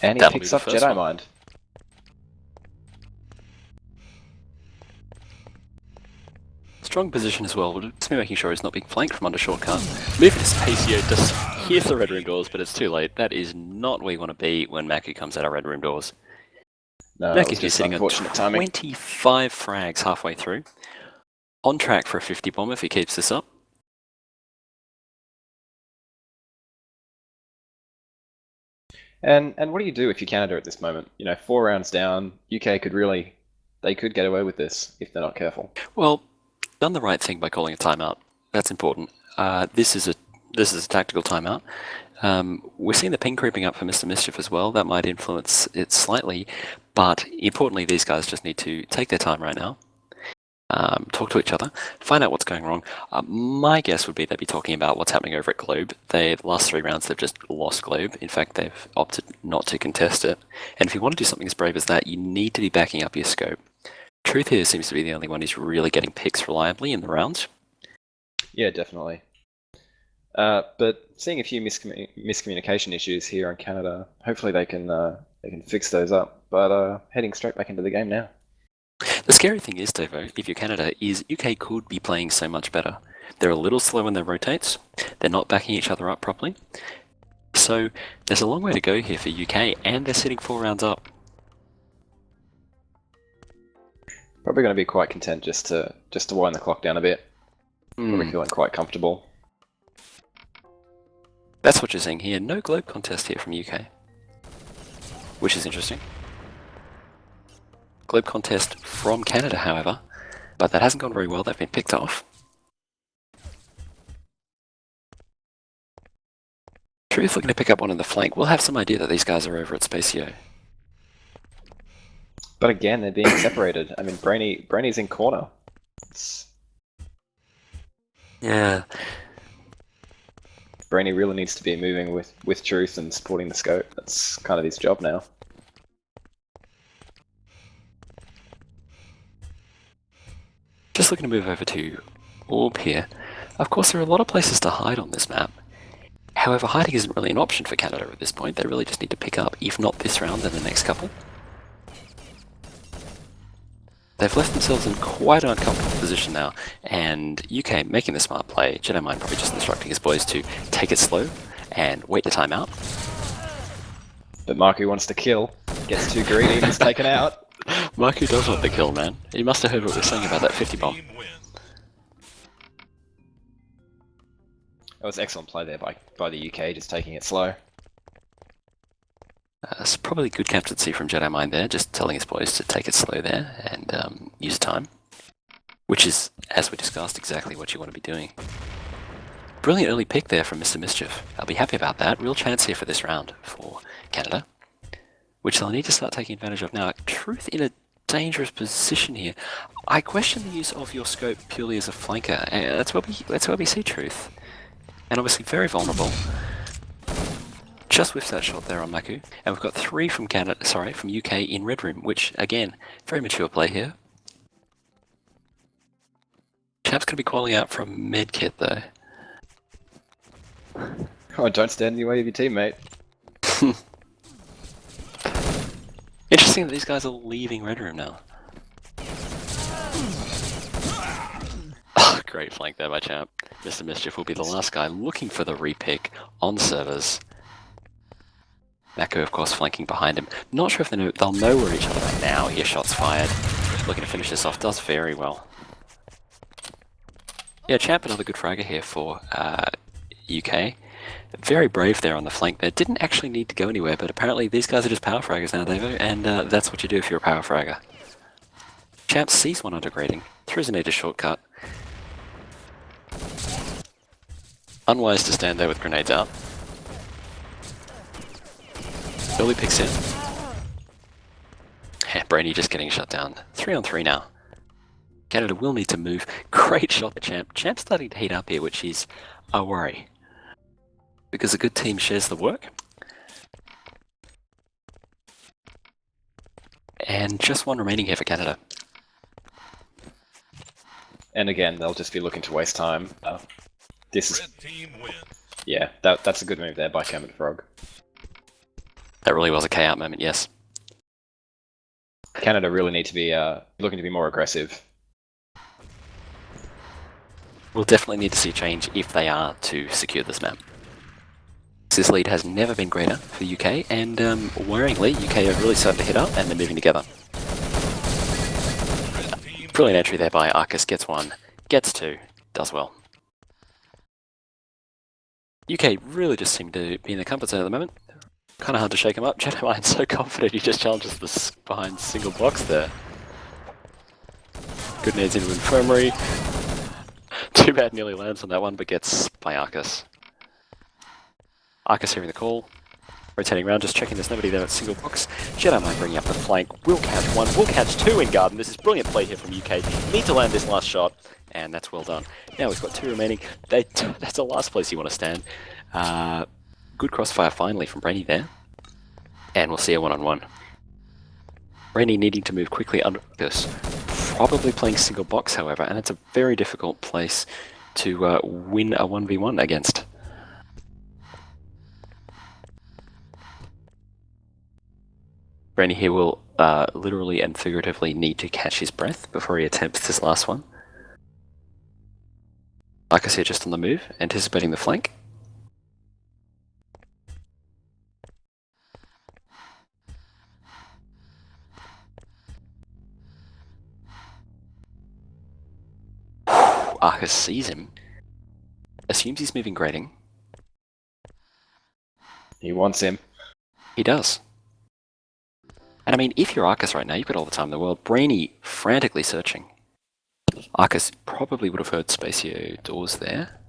S2: And he
S1: That'll
S2: picks
S1: be
S2: up
S1: the first
S2: Jedi
S1: one.
S2: Mind.
S1: Strong position as well. We'll just be making sure he's not being flanked from under shortcut. Moving to Spacio just hears the red room doors, but it's too late. That is not where you want to be when Maku comes out of red room doors.
S2: No, that was
S1: Maku's
S2: just
S1: sitting on
S2: unfortunate timing.
S1: 25 frags halfway through. On track for a 50 bomb if he keeps this up.
S2: And what do you do if you're Canada at this moment? You know, 4 rounds down, UK could really, they could get away with this if they're not careful.
S1: Well, done the right thing by calling a timeout. That's important. This is a tactical timeout. We're seeing the ping creeping up for Mr. Mischief as well. That might influence it slightly, but importantly, these guys just need to take their time right now. Talk to each other, find out what's going wrong. My guess would be they'd be talking about what's happening over at Globe. The last 3 rounds they've just lost Globe. In fact, they've opted not to contest it. And if you want to do something as brave as that, you need to be backing up your scope. Truth here seems to be the only one who's really getting picks reliably in the rounds.
S2: Yeah, definitely. But seeing a few miscommunication issues here in Canada, hopefully they can fix those up. But heading straight back into the game now.
S1: The scary thing is, Davo, if you're Canada, is UK could be playing so much better. They're a little slow in their rotates. They're not backing each other up properly. So there's a long way to go here for UK, and they're sitting 4 rounds up.
S2: Probably going to be quite content just to wind the clock down a bit. Probably feeling quite comfortable.
S1: That's what you're seeing here. No Globe contest here from UK, which is interesting. Globe contest from Canada, however, but that hasn't gone very well. They've been picked off. Truth looking to pick up one on the flank. We'll have some idea that these guys are over at Spacio.
S2: But again, they're being separated. I mean, Brainy's in corner.
S1: Yeah.
S2: Brainy really needs to be moving with Truth and supporting the scope. That's kind of his job now.
S1: Just looking to move over to Orb here. Of course, there are a lot of places to hide on this map. However, hiding isn't really an option for Canada at this point. They really just need to pick up, if not this round, then the next couple. They've left themselves in quite an uncomfortable position now, and UK making the smart play. Jedi Mind probably just instructing his boys to take it slow and wait the time out.
S2: But Marku wants to kill, gets too greedy and is taken out.
S1: Marku does want the kill, man. He must have heard what we're saying about that 50 bomb.
S2: That was excellent play there by the UK, just taking it slow.
S1: It's probably good captaincy from Jedi Mind there, just telling his boys to take it slow there and use time. Which is, as we discussed, exactly what you want to be doing. Brilliant early pick there from Mr. Mischief. I'll be happy about that. Real chance here for this round for Canada, which they'll need to start taking advantage of now. Truth in a dangerous position here. I question the use of your scope purely as a flanker. That's where we see Truth. And obviously very vulnerable. Just whiffs that shot there on Maku. And we've got 3 from from UK in red room, which again, very mature play here. Champ's gonna be calling out from medkit though.
S2: Oh, don't stand in the way of your teammate.
S1: Interesting that these guys are leaving red room now. Oh, great flank there by Champ. Mr. Mischief will be the last guy looking for the repick on servers. Maku, of course, flanking behind him. Not sure if they'll know where each other are now. Here, shots fired. Looking to finish this off. Does very well. Yeah, Champ, another good fragger here for UK. Very brave there on the flank there. Didn't actually need to go anywhere, but apparently these guys are just power fraggers now, Davo, and that's what you do if you're a power fragger. Champ sees one undergrading, throws a native shortcut. Unwise to stand there with grenades out. Early picks in. And Brainy just getting shut down. 3 on 3 now. Canada will need to move. Great shot, the Champ. Champ's starting to heat up here, which is a worry. Because a good team shares the work. And just one remaining here for Canada.
S2: And again, they'll just be looking to waste time. This is...
S4: Red team wins.
S2: Yeah, that's a good move there by Kermit Frog.
S1: That really was a K-out moment, yes.
S2: Canada really need to be looking to be more aggressive.
S1: We'll definitely need to see a change if they are to secure this map. This lead has never been greater for UK, and worryingly, UK are really starting to hit up and they're moving together. Brilliant entry there by Arcus, gets 1, gets 2, does well. UK really just seem to be in the comfort zone at the moment. Kind of hard to shake him up. Jedimine's so confident he just challenges the behind single box there. Good nades into Infirmary. Too bad nearly lands on that one, but gets by Arcus. Arcus hearing the call. Rotating around, just checking there's nobody there at single box. Jedimind bringing up the flank. Will catch 1, will catch 2 in Garden. This is brilliant play here from UK. Need to land this last shot, and that's well done. Now we've got 2 remaining. That's the last place you want to stand. Good crossfire finally from Brainy there. And we'll see a 1-on-1. Brainy needing to move quickly under this. Probably playing single box, however, and it's a very difficult place to win a 1v1 against. Brainy here will literally and figuratively need to catch his breath before he attempts this last one. Like I said, just on the move, anticipating the flank. Arcus sees him, assumes he's moving grading.
S2: He wants him.
S1: He does. And I mean, if you're Arcus right now, you've got all the time in the world. Brainy frantically searching. Arcus probably would have heard Spacio doors there.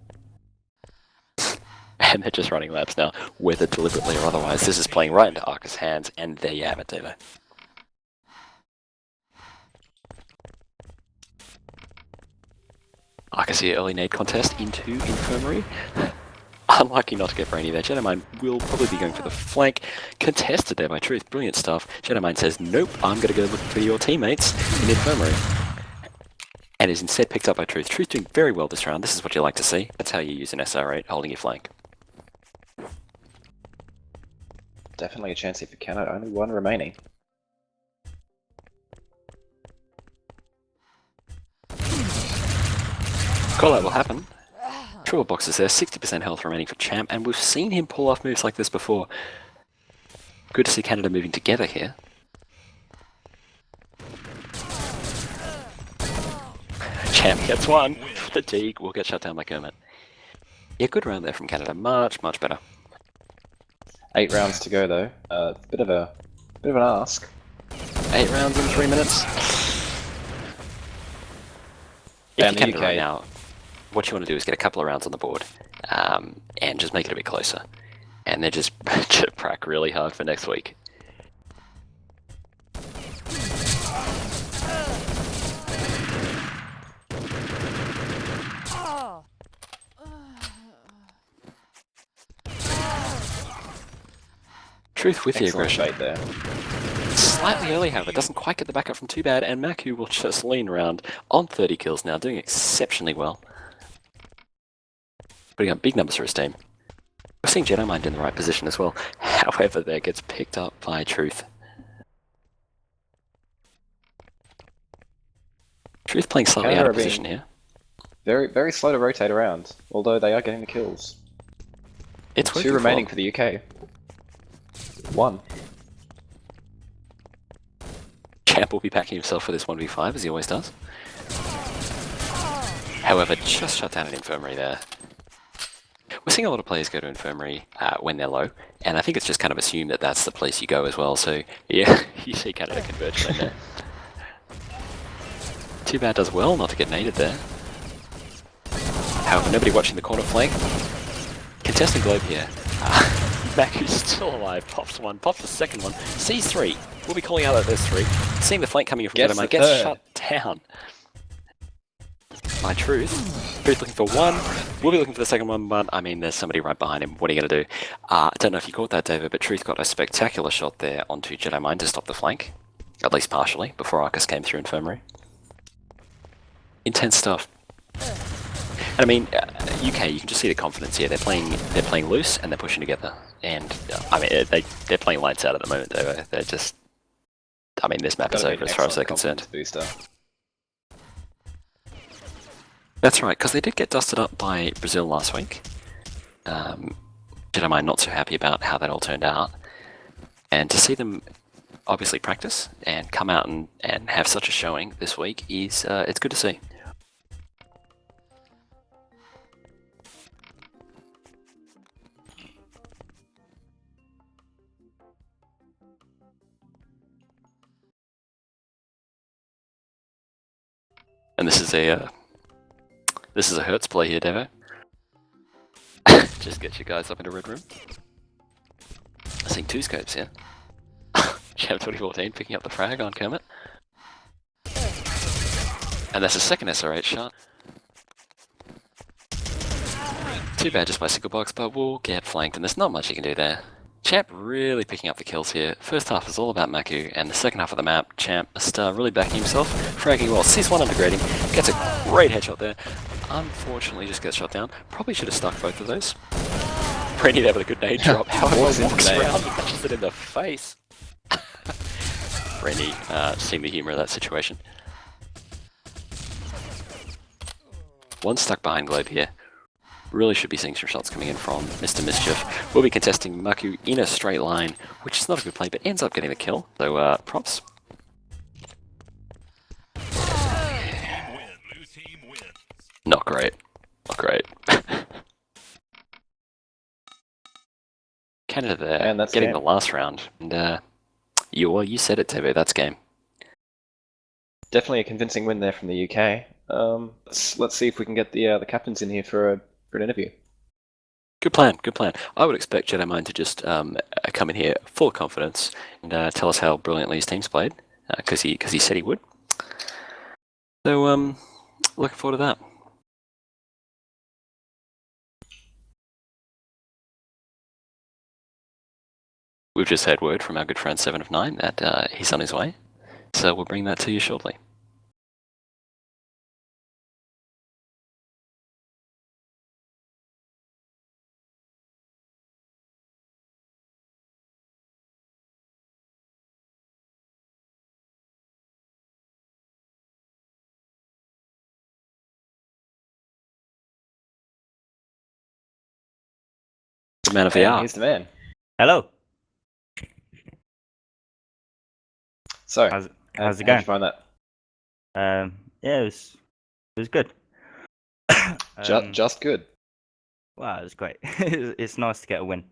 S1: And they're just running laps now, whether deliberately or otherwise. This is playing right into Arcus' hands, and there you have it, Davo. Arcus here, early nade contest into Infirmary. Unlucky not to get Brainy there. Jedimind will probably be going for the flank. Contested there by Truth. Brilliant stuff. Jedimind says, nope, I'm going to go looking for your teammates in Infirmary. And is instead picked up by Truth. Truth doing very well this round. This is what you like to see. That's how you use an SR8, holding your flank.
S2: Definitely a chance here for Canada. Only 1 remaining.
S1: Call-out will happen. Triple boxes there, 60% health remaining for Champ, and we've seen him pull off moves like this before. Good to see Canada moving together here. Champ gets 1. Fatigue will get shut down by Kermit. Yeah, good round there from Canada. Much, much better.
S2: 8 rounds to go though. Bit of an ask.
S1: 8 rounds in 3 minutes. If you're Canada right now, what you want to do is get a couple of rounds on the board and just make it a bit closer. And then just prac really hard for next week. Truth with the aggression.
S2: Bait there.
S1: Slightly early, however, doesn't quite get the backup from too bad, and Maku will just lean around on 30 kills now, doing exceptionally well. Putting up big numbers for his team. We're seeing Jedimind in the right position as well. However, there gets picked up by Truth. Truth playing slightly out of position here.
S2: Very, very slow to rotate around, although they are getting the kills.
S1: It's
S2: 2 remaining for the UK. 1.
S1: Champ will be backing himself for this 1v5, as he always does. However, just shut down an Infirmary there. We're seeing a lot of players go to Infirmary when they're low, and I think it's just kind of assumed that that's the place you go as well, so yeah, you see Canada converge right there. Too bad does well not to get naded there. However, nobody watching the corner flank. Contesting globe here. Maku's still alive. Pops one. Pops the second one. Sees three. We'll be calling out that there's three. Seeing the flank coming in from
S2: Gets
S1: Jedi Mind.
S2: the
S1: Gets
S2: third.
S1: shut down. By Truth. Truth looking for one. We'll be looking for the second one, but I mean, there's somebody right behind him. What are you going to do? I don't know if you caught that, David, but Truth got a spectacular shot there onto Jedi Mind to stop the flank. At least partially, before Arcus came through Infirmary. Intense stuff. And I mean, UK, you can just see the confidence here. They're playing loose and they're pushing together. And I mean, they're playing lights out at the moment. They're just. I mean, this map is over as far as they're concerned.
S2: Booster.
S1: That's right, because they did get dusted up by Brazil last week. Jedi Mind not so happy about how that all turned out. And to see them obviously practice and come out and have such a showing this week is it's good to see. And this is a Hertz play here, Davo. Just get you guys up into Red Room. I'm seeing two scopes here. Jam 2014 picking up the frag on Kermit. And that's a second SR8 shot. Too bad just by single box, but we'll get flanked and there's not much you can do there. Champ really picking up the kills here. First half is all about Maku, and the second half of the map, Champ really backing himself, fragging well, sees one undergrading, gets a great headshot there. Unfortunately just gets shot down. Probably should have stuck both of those. Brainy there with a good nade drop, however walks around and touches it in the face. Brainy seeing the humour of that situation. One stuck behind Globe here. Really should be seeing some shots coming in from Mr. Mischief. We'll be contesting Maku in a straight line, which is not a good play, but ends up getting the kill. So, props. Not great. Not great. Canada there,
S2: And that's
S1: getting
S2: game.
S1: the last round. And you said it, TV, that's game.
S2: Definitely a convincing win there from the UK. Let's see if we can get the captains in here for an interview.
S1: Good plan, good plan. I would expect Jedi Mind to just come in here full of confidence and tell us how brilliantly his team's played, because he said he would. So, looking forward to that. We've just heard word from our good friend 7 of 9 that he's on his way, so we'll bring that to you shortly. The man of the
S2: And
S1: hour.
S2: here's the man.
S3: Hello.
S2: So,
S3: How's it
S2: how'd you
S3: going?
S2: find that?
S3: Yeah, it was good.
S2: Just good.
S3: Wow, it was great. It's nice to get a win.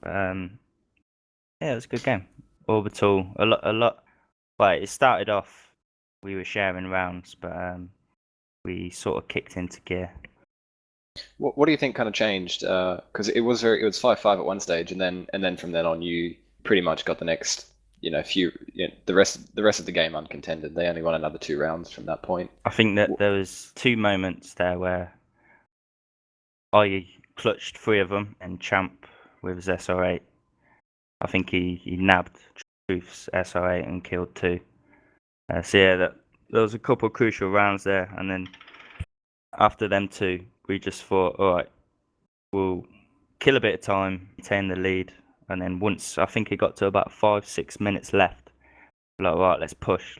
S3: Yeah, it was a good game. Orbital, a lot. But it started off, we were sharing rounds, but we sort of kicked into gear.
S2: What do you think kind of changed? Because it was 5-5 at one stage, and then from then on, you pretty much got the next, the rest of the game uncontended. They only won another 2 rounds from that point.
S3: I think that there was 2 moments there where I clutched 3 of them, and Champ with his SR8. I think he nabbed Truth's SR8 and killed 2. So yeah, there was a couple of crucial rounds there, and then after them 2, we just thought, all right, we'll kill a bit of time, maintain the lead, and then once I think it got to about 5-6 minutes left, like, all right, let's push,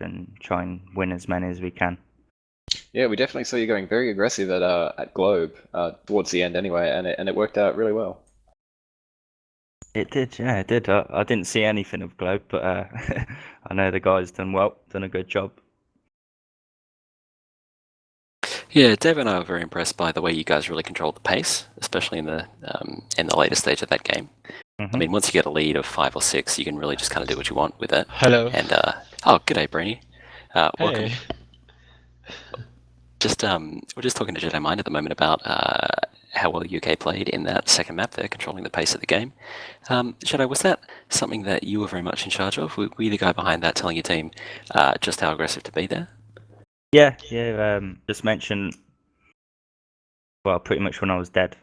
S3: and try and win as many as we can.
S2: Yeah, we definitely saw you going very aggressive at Globe towards the end anyway, and it worked out really well.
S3: It did, yeah, it did. I didn't see anything of Globe, but I know the guys done a good job.
S1: Yeah, Dave and I were very impressed by the way you guys really controlled the pace, especially in the later stage of that game.
S3: Mm-hmm.
S1: I mean, once you get a lead of 5 or 6, you can really just kind of do what you want with it.
S4: Hello.
S1: And g'day, Brainy. Welcome.
S4: Hey.
S1: We're just talking to Jedi Mind at the moment about how well UK played in that second map there, controlling the pace of the game. Shadow, was that something that you were very much in charge of? Were you the guy behind that, telling your team just how aggressive to be there?
S3: Yeah. Just mentioned, well, pretty much when I was dead,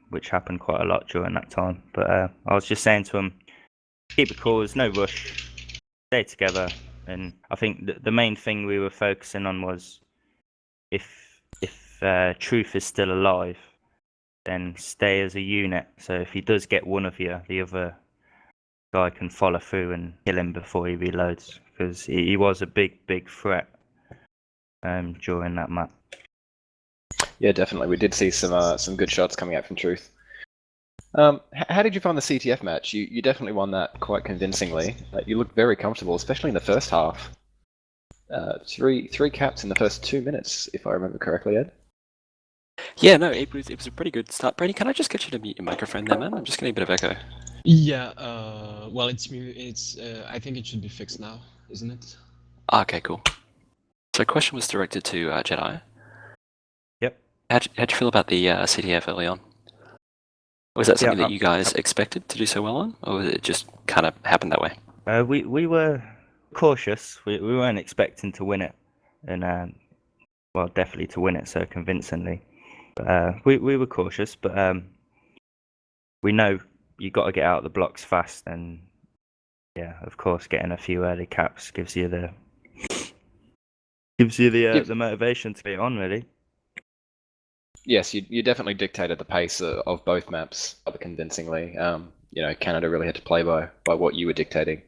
S3: which happened quite a lot during that time. But I was just saying to him, keep it cool, there's no rush, stay together. And I think the main thing we were focusing on was if Truth is still alive, then stay as a unit. So if he does get one of you, the other guy can follow through and kill him before he reloads, because he was a big threat during that map.
S2: Yeah, definitely. We did see some good shots coming out from Truth. How did you find the CTF match? You definitely won that quite convincingly. You looked very comfortable, especially in the first half. Three caps in the first 2 minutes, if I remember correctly, Ed.
S1: Yeah, no, it was a pretty good start. Brady, can I just get you to mute your microphone there, man? I'm just getting a bit of echo.
S4: Yeah, well, it's I think it should be fixed now, isn't it?
S1: Okay, cool. So question was directed to Jedi.
S3: Yep.
S1: How'd you feel about the CTF early on? Was that something that you guys expected to do so well on, or was it just kind of happened that way?
S3: We were cautious. We weren't expecting to win it, and well, definitely to win it so convincingly. But we were cautious, but we know you got to get out of the blocks fast, and yeah, of course, getting a few early caps gives you the motivation to get on, really.
S2: Yes, you definitely dictated the pace of both maps rather convincingly. Canada really had to play by what you were dictating,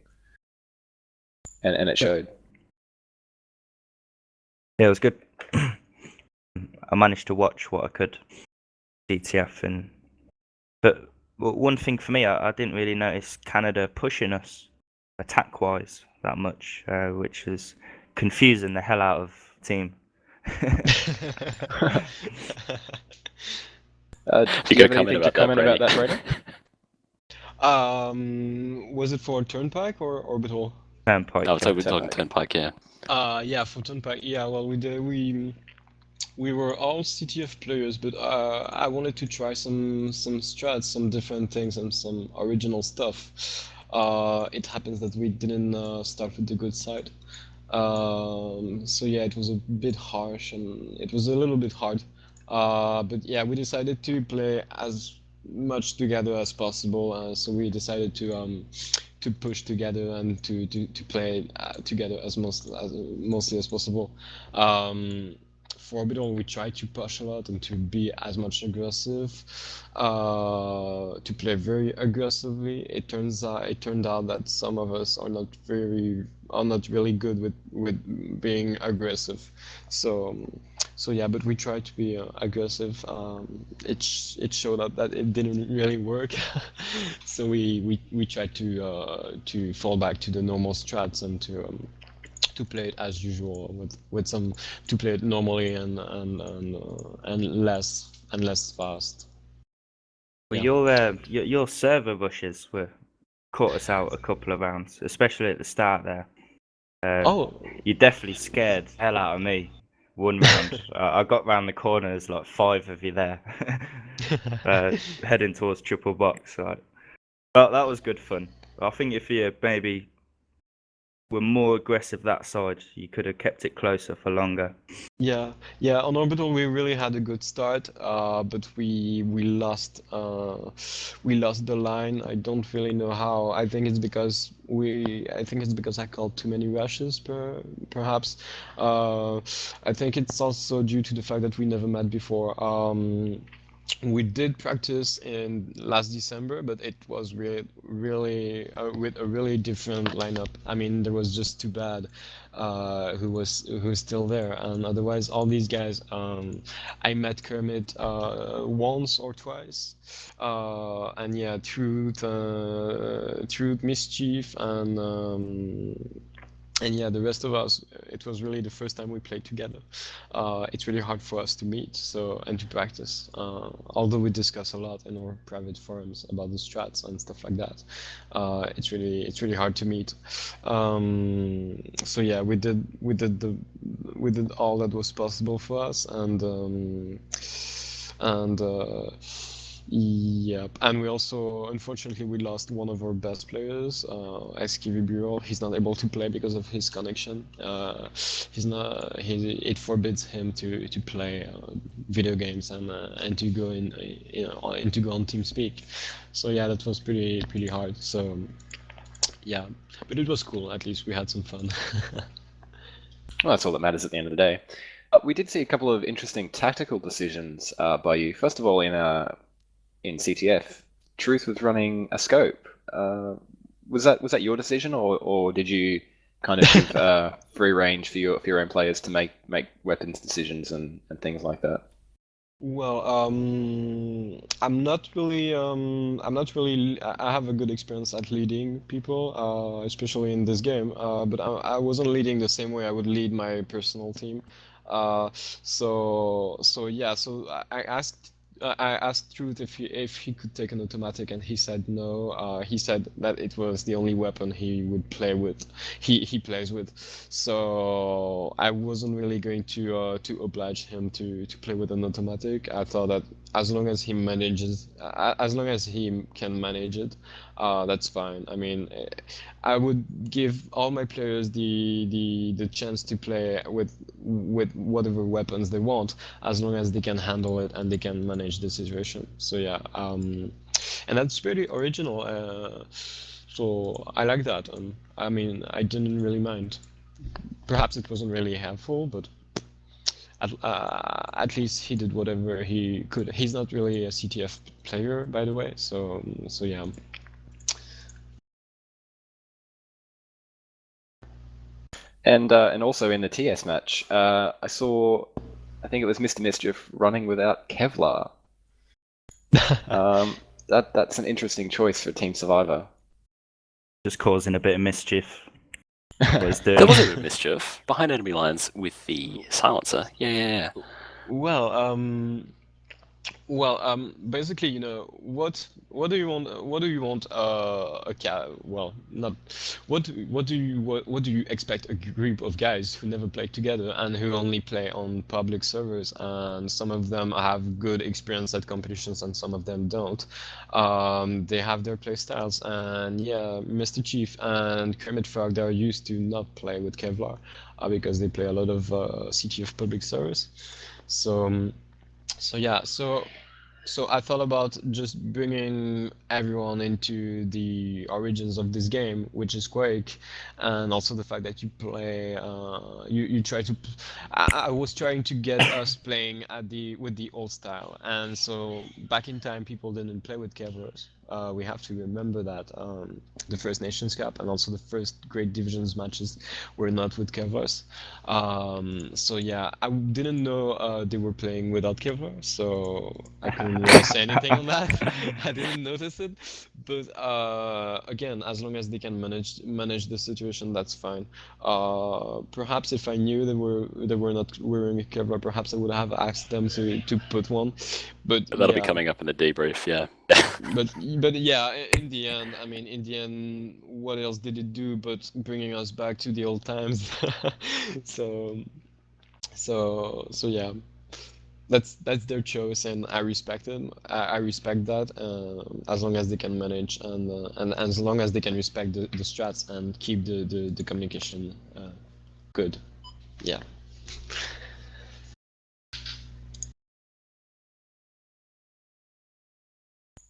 S2: and it showed.
S3: Yeah, it was good. I managed to watch what I could, DTF, but one thing for me, I didn't really notice Canada pushing us attack-wise that much, which was confusing the hell out of the team.
S2: Do you have anything to comment about that, Brady?
S4: Was it for Turnpike or Orbital?
S3: Turnpike.
S1: Oh, so we're talking Turnpike, yeah.
S4: Yeah, for Turnpike. Yeah, well, we were all CTF players, but I wanted to try some strats, some different things, and some original stuff. It happens that we didn't start with the good side. So yeah, it was a bit harsh and it was a little bit hard. But yeah, we decided to play as much together as possible. So we decided to push together and to play together as mostly as possible. For Orbital, we tried to push a lot and to be as much aggressive, to play very aggressively. It turned out that some of us are not really good with being aggressive. So yeah, but we tried to be aggressive. It showed up that it didn't really work. So we tried to fall back to the normal strats and to play it as usual with some to play it normally and less fast.
S3: Well, your server rushes caught us out a couple of rounds, especially at the start there. You definitely scared the hell out of me. One round, I got round the corner. There's like 5 of you there, heading towards triple box. Well, that was good fun. I think if you maybe were more aggressive that side, you could have kept it closer for longer.
S4: Yeah. On Orbital, we really had a good start, but we lost the line. I don't really know how. I think it's because I called too many rushes, perhaps. I think it's also due to the fact that we never met before. We did practice in last December, but it was really with a really different lineup. I mean, there was just too bad who's still there, and otherwise all these guys. I met Kermit once or twice, and yeah, Truth, Mischief, and yeah, the rest of us, it was really the first time we played together. It's really hard for us to meet and to practice. Although we discuss a lot in our private forums about the strats and stuff like that, it's really hard to meet. So yeah, we did all that was possible for us, and and yep. And we also, unfortunately, we lost one of our best players, SKV Bureau. He's not able to play because of his connection. He's not. It forbids him to play video games and to go in, and to go on TeamSpeak. So yeah, that was pretty hard. So yeah, but it was cool. At least we had some fun.
S2: Well, that's all that matters at the end of the day. We did see a couple of interesting tactical decisions by you. First of all, in CTF, Truth was running a scope. Was that your decision, or did you kind of give free range for your own players to make weapons decisions and things like that?
S4: Well, I'm not really. I have a good experience at leading people, especially in this game. But I wasn't leading the same way I would lead my personal team. So yeah. So I asked Truth if he could take an automatic, and he said no. He said that it was the only weapon he would play with. He plays with. So I wasn't really going to oblige him to play with an automatic. I thought that as long as he manages, as long as he can manage it, that's fine. I mean, I would give all my players the chance to play with whatever weapons they want, as long as they can handle it and they can manage the situation. So yeah, and that's pretty original. So I like that. I mean, I didn't really mind. Perhaps it wasn't really helpful, but at least he did whatever he could. He's not really a CTF player, by the way. So yeah.
S2: And also in the TS match, I saw, I think it was Mr. Mischief running without Kevlar. That's an interesting choice for Team Survivor.
S3: Just causing a bit of mischief.
S1: There was a bit of mischief behind enemy lines with the silencer. Yeah.
S4: Basically, what do you want? What do you want? Well, not. What do you expect a group of guys who never played together and who only play on public servers, and some of them have good experience at competitions and some of them don't. They have their play styles, and yeah, Mr. Chief and Kermit Frog, they're used to not play with Kevlar, because they play a lot of CTF public servers. So yeah, so I thought about just bringing everyone into the origins of this game, which is Quake, and also the fact that you play, you try to. I was trying to get us playing with the old style, and so back in time, people didn't play with Kevlars. We have to remember that the first Nations Cup and also the first Great Divisions matches were not with Kevlars. So yeah, I didn't know they were playing without Kevlar, so I couldn't really say anything on that. I didn't notice it, but again, as long as they can manage the situation, that's fine. Perhaps if I knew they were not wearing a Kevlar, perhaps I would have asked them to put one. But
S1: That'll be
S4: yeah.
S1: coming up in the debrief. Yeah.
S4: But yeah, in the end, I mean, in the end, what else did it do but bringing us back to the old times? So yeah, that's their choice, and I respect it. I respect that, as long as they can manage and as long as they can respect the strats and keep the communication good. Yeah.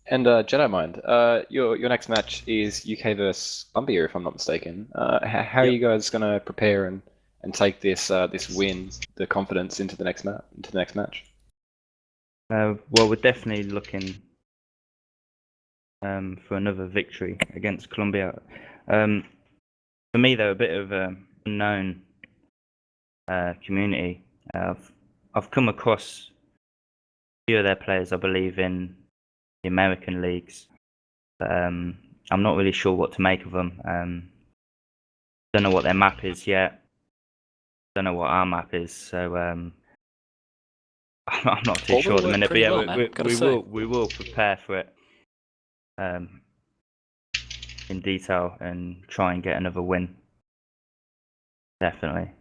S2: And Jedi Mind, your next match is UK versus Colombia, if I'm not mistaken. How are
S3: Yep.
S2: you guys going to prepare and take this this win, the confidence into the next match?
S3: Well, we're definitely looking for another victory against Colombia. For me, they're a bit of an unknown community. I've come across a few of their players, I believe, in the American leagues. But, I'm not really sure what to make of them. Don't know what their map is yet. Don't know what our map is. So I'm not too
S1: All
S3: sure at the
S1: work
S3: minute. But
S1: pretty
S3: yeah,
S1: well, man, gotta say.
S3: we will prepare for it in detail and try and get another win. Definitely.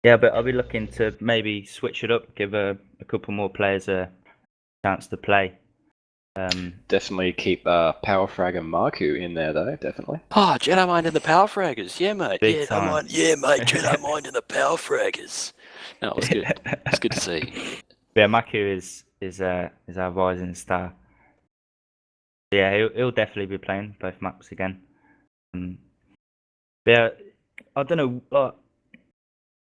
S3: Yeah, but I'll be looking to maybe switch it up, give a couple more players a chance to play.
S2: Definitely keep Power Frag and Marku in there though. Definitely.
S1: Oh, Jedi Mind and the Power Fraggers. Yeah, mate.
S3: Big
S1: Yeah,
S3: time.
S1: Yeah, mate. Jedi Mind and the Power Fraggers. No, it was good. It's good to see.
S3: Yeah, Maku is our rising star. Yeah, he'll definitely be playing both maps again. Yeah, I don't know.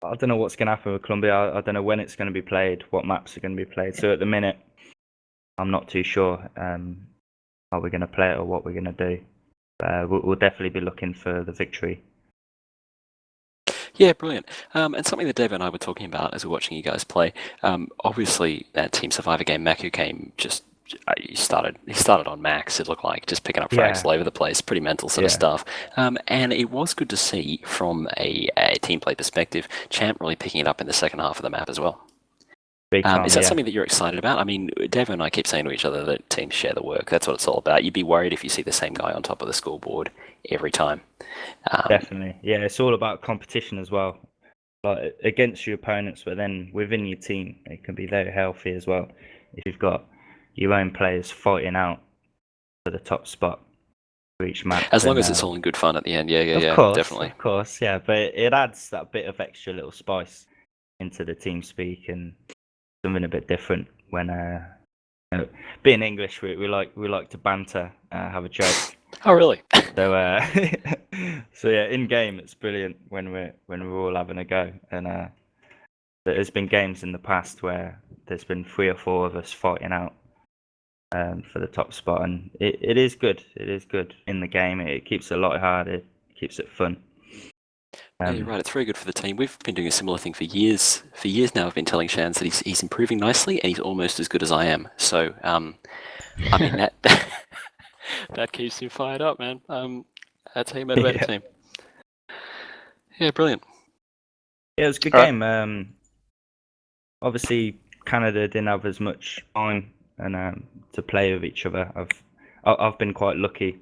S3: I don't know what's going to happen with Colombia. I don't know when it's going to be played, what maps are going to be played. So at the minute, I'm not too sure how we're going to play it or what we're going to do. We'll definitely be looking for the victory.
S1: Yeah, brilliant. And something that Dave and I were talking about as we're watching you guys play. Obviously, that Team Survivor game, Maku came just. He started on max. It looked like just picking up frags all over the place, pretty mental sort of stuff. And it was good to see from a team play perspective, Champ really picking it up in the second half of the map as well. Is that something that you're excited about? I mean, Davo and I keep saying to each other that teams share the work. That's what it's all about. You'd be worried if you see the same guy on top of the scoreboard every time.
S3: Definitely. Yeah, it's all about competition as well. Like against your opponents, but then within your team, it can be very healthy as well. If you've got your own players fighting out for the top spot for each match.
S1: As long as it's all in good fun at the end. Yeah, definitely.
S3: Of course, yeah. But it adds that bit of extra little spice into the team speak and something a bit different when being English, we like to banter, have a joke.
S1: Oh, really?
S3: So so yeah, in game it's brilliant when we're all having a go. And there's been games in the past where there's been 3 or 4 of us fighting out for the top spot, and it is good. It is good in the game. It keeps it lighthearted, it keeps it fun.
S1: Yeah, you're right. It's very good for the team. We've been doing a similar thing for years. For years now, I've been telling Shans that he's improving nicely, and he's almost as good as I am. So, I mean that that keeps him fired up, man. That's how you motivate a team. Yeah, brilliant.
S3: Yeah, it was a good game. Obviously, Canada didn't have as much time and to play with each other. I've been quite lucky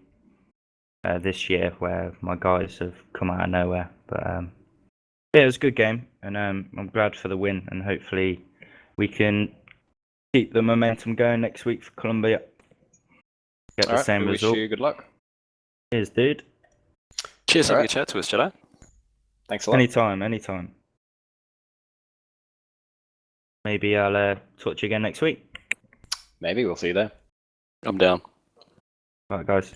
S3: this year where my guys have come out of nowhere. But yeah, it was a good game, and I'm glad for the win, and hopefully we can keep the momentum going next week for Colombia. Get the same result.
S2: Wish you good luck.
S3: Cheers, dude.
S1: Cheers for having a chat to us, Jedi.
S2: Thanks a lot.
S3: Anytime. Maybe I'll talk to you again next week.
S2: Maybe we'll see you there.
S1: I'm down.
S3: Right, guys.